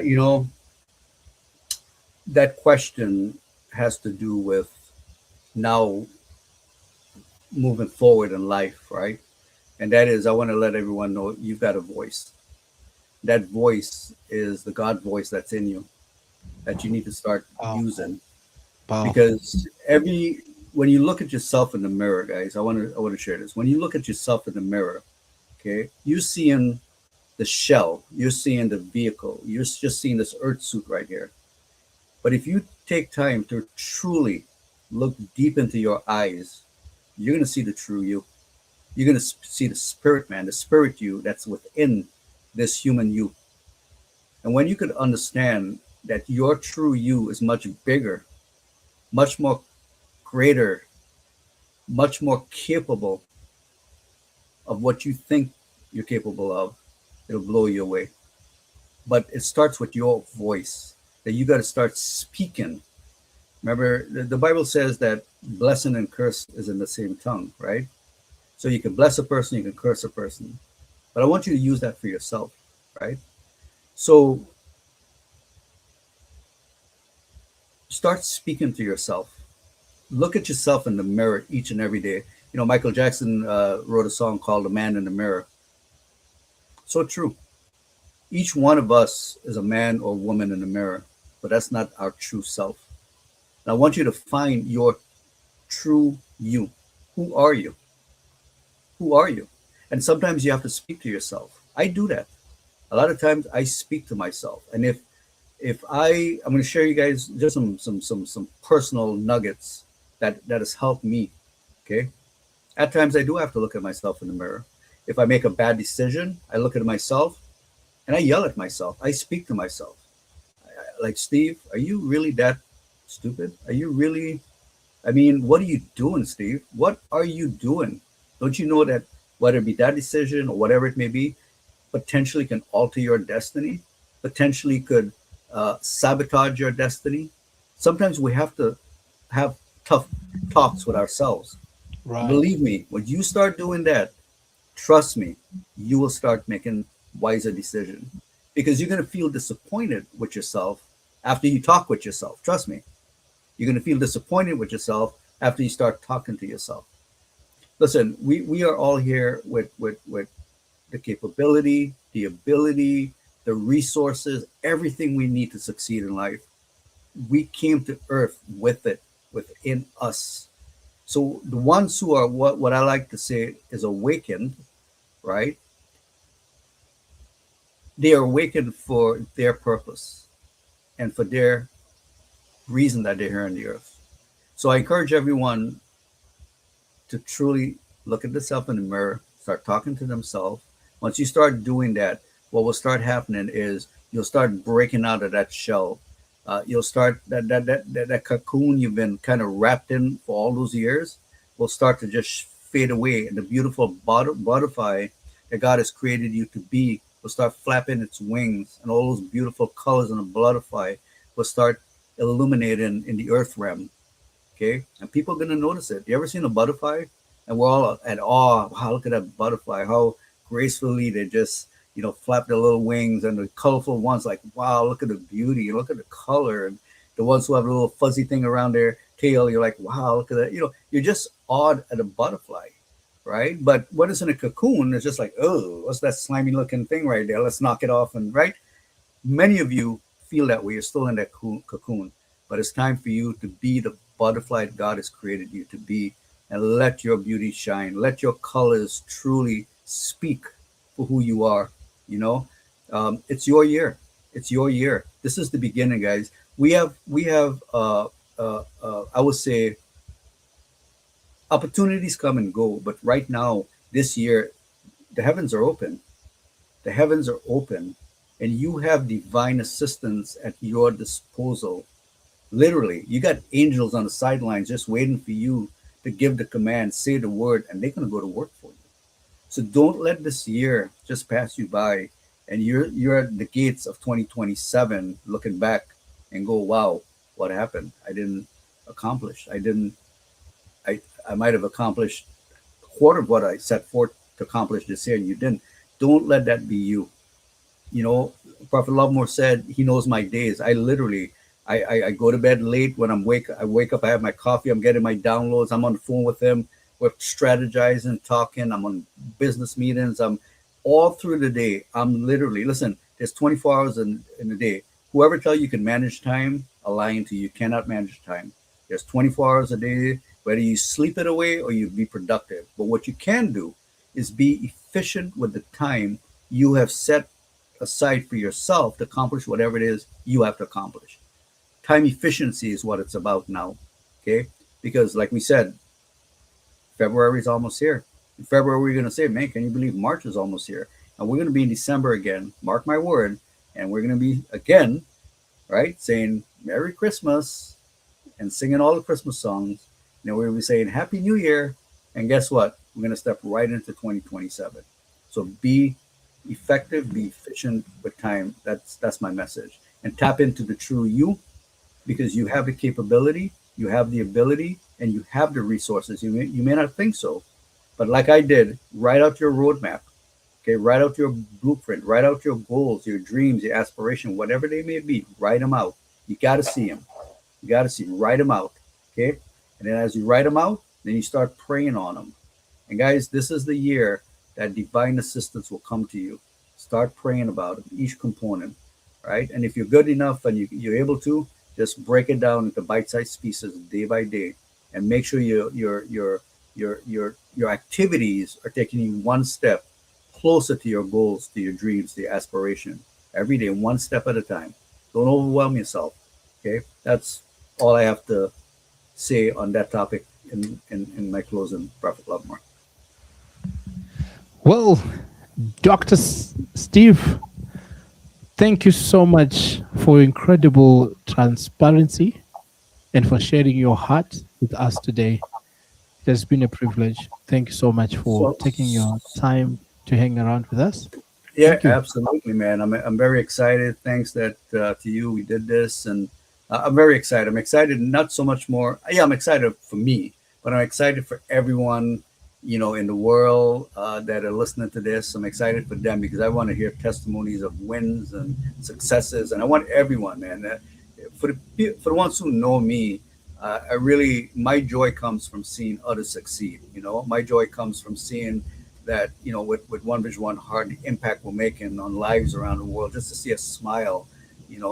that question has to do with now moving forward in life, right? And that is, I want to let everyone know you've got a voice. That voice is the God voice that's in you that you need to start Powerful, using powerful. because when you look at yourself in the mirror, guys, I want to share this. When you look at yourself in the mirror, okay, you're seeing the shell, you're seeing the vehicle, you're just seeing this earth suit right here. But if you take time to truly look deep into your eyes, you're going to see the true you. You're going to see the spirit man, the spirit you that's within this human you. And when you could understand that your true you is much bigger, much more greater, much more capable of what you think you're capable of, it'll blow you away. But it starts with your voice that you got to start speaking. Remember, the Bible says that blessing and curse is in the same tongue, right? So you can bless a person, you can curse a person. But I want you to use that for yourself, right? So start speaking to yourself. Look at yourself in the mirror each and every day. Michael Jackson wrote a song called "The Man in the Mirror." So true. Each one of us is a man or woman in the mirror, but that's not our true self. And I want you to find your true you. Who are you? Who are you? And sometimes you have to speak to yourself. I do that. A lot of times I speak to myself, and I'm going to share you guys just some personal nuggets that has helped me. Okay, at times I do have to look at myself in the mirror. If I make a bad decision, I look at myself and I yell at myself. I speak to myself. Like, Steve, are you really that stupid? Are you really? I mean, what are you doing, Steve? What are you doing? Don't you know that whether it be that decision or whatever it may be, potentially can alter your destiny, potentially could sabotage your destiny? Sometimes we have to have tough talks with ourselves. And Right. believe me, when you start doing that, trust me, you will start making wiser decisions because you're going to feel disappointed with yourself after you talk with yourself. Trust me, you're going to feel disappointed with yourself after you start talking to yourself. Listen, we are all here with the capability, the ability, the resources, everything we need to succeed in life. We came to earth with it within us. So the ones who are what I like to say is awakened, right? They are awakened for their purpose and for their reason that they're here on the earth. So I encourage everyone to truly look at themselves in the mirror, start talking to themselves. Once you start doing that, what will start happening is you'll start breaking out of that shell. You'll start that cocoon you've been kind of wrapped in for all those years will start to just fade away, and the beautiful butterfly that God has created you to be will start flapping its wings, and all those beautiful colors in the butterfly will start illuminating in the earth realm. Okay, and people are gonna notice it. You ever seen a butterfly? And we're all at awe. Wow, look at that butterfly! How gracefully they just flap their little wings, and the colorful ones. Like, wow, look at the beauty! Look at the color, and the ones who have a little fuzzy thing around their tail. You're like, wow, look at that! You're just awed at a butterfly, right? But when it's in a cocoon, it's just like, oh, what's that slimy looking thing right there? Let's knock it off, and right. Many of you feel that way. You're still in that cocoon, but it's time for you to be the butterfly God has created you to be, and let your beauty shine. Let your colors truly speak for who you are. You know, it's your year. It's your year. This is the beginning, guys. We have. I would say opportunities come and go, but right now, this year, the heavens are open. The heavens are open, and you have divine assistance at your disposal. Literally, you got angels on the sidelines just waiting for you to give the command, say the word, and they're going to go to work for you. So don't let this year just pass you by, and you're at the gates of 2027, looking back and go, "Wow, what happened? I didn't accomplish. I didn't. I might have accomplished a quarter of what I set forth to accomplish this year, and you didn't. Don't let that be you. You know, Prophet Lovemore said he knows my days. I literally, I go to bed late. When I wake up, I have my coffee, I'm getting my downloads, I'm on the phone with him, we're strategizing, talking, I'm on business meetings, I'm all through the day. I'm literally, listen, there's 24 hours in a day. Whoever tell you can manage time are lying to you. You cannot manage time. There's 24 hours a day, whether you sleep it away or you be productive. But what you can do is be efficient with the time you have set aside for yourself to accomplish whatever it is you have to accomplish. Time efficiency is what it's about now. Okay. Because, like we said, February is almost here. In February, we're going to say, man, can you believe March is almost here? And we're going to be in December again. Mark my word. And we're going to be again, right, saying Merry Christmas and singing all the Christmas songs. And then we're going to be saying Happy New Year. And guess what? We're going to step right into 2027. So be effective, be efficient with time. That's my message. And tap into the true you, because you have the capability, you have the ability, and you have the resources. You may not think so, but like I did, write out your roadmap. Okay, write out your blueprint, write out your goals, your dreams, your aspiration, whatever they may be. Write them out. You got to see them. You got to see them. Write them out. Okay, and then as you write them out, then you start praying on them. And guys, this is the year that divine assistance will come to you. Start praying about it, each component, right? And if you're good enough and you're able to, just break it down into bite-sized pieces day by day, and make sure your activities are taking you one step closer to your goals, to your dreams, to your aspiration. Every day, one step at a time. Don't overwhelm yourself. Okay, that's all I have to say on that topic in my closing, Prophet Lovemore. Well, Dr. Steve, thank you so much for incredible transparency and for sharing your heart with us today. It has been a privilege. Thank you so much for So, taking your time to hang around with us. yeah, Thank you. absolutely, man. I'm very excited. Thanks that to you we did this, and I'm very excited. I'm excited not so much more. Yeah, I'm excited for me, but I'm excited for everyone, in the world that are listening to this. I'm excited for them because I want to hear testimonies of wins and successes, and I want everyone, man. For the ones who know me, I really my joy comes from seeing others succeed. My joy comes from seeing that with one vision one heart the impact we're making on lives around the world, just to see a smile,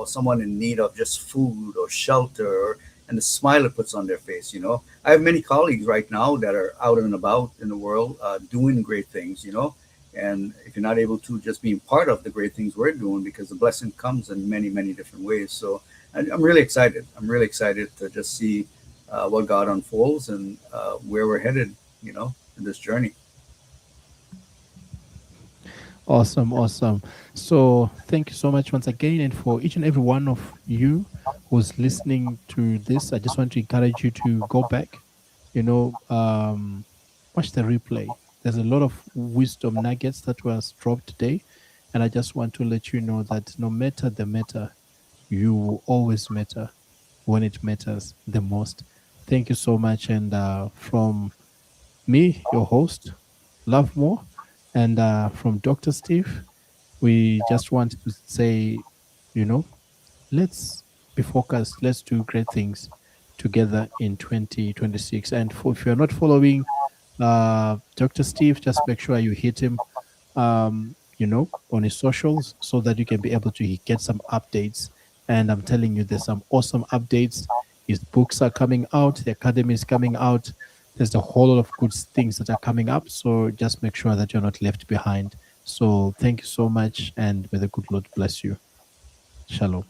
someone in need of just food or shelter, and the smile it puts on their face. I have many colleagues right now that are out and about in the world, doing great things. And if you're not able to, just being part of the great things we're doing, because the blessing comes in many many different ways. So I'm really excited. I'm really excited to just see what God unfolds, and where we're headed, in this journey. Awesome, awesome. So, thank you so much once again. And for each and every one of you who's listening to this, I just want to encourage you to go back, you know, watch the replay. There's a lot of wisdom nuggets that was dropped today. And I just want to let you know that no matter the matter, you will always matter when it matters the most. Thank you so much. And from me, your host, Love More, and from Dr. Steve, we just want to say, you know, let's be focused. Let's do great things together in 2026. And if you're not following Dr. Steve, just make sure you hit him, on his socials so that you can be able to get some updates. And I'm telling you, there's some awesome updates. His books are coming out, the academy is coming out. There's a whole lot of good things that are coming up. So just make sure that you're not left behind. So thank you so much, and may the good Lord bless you. Shalom.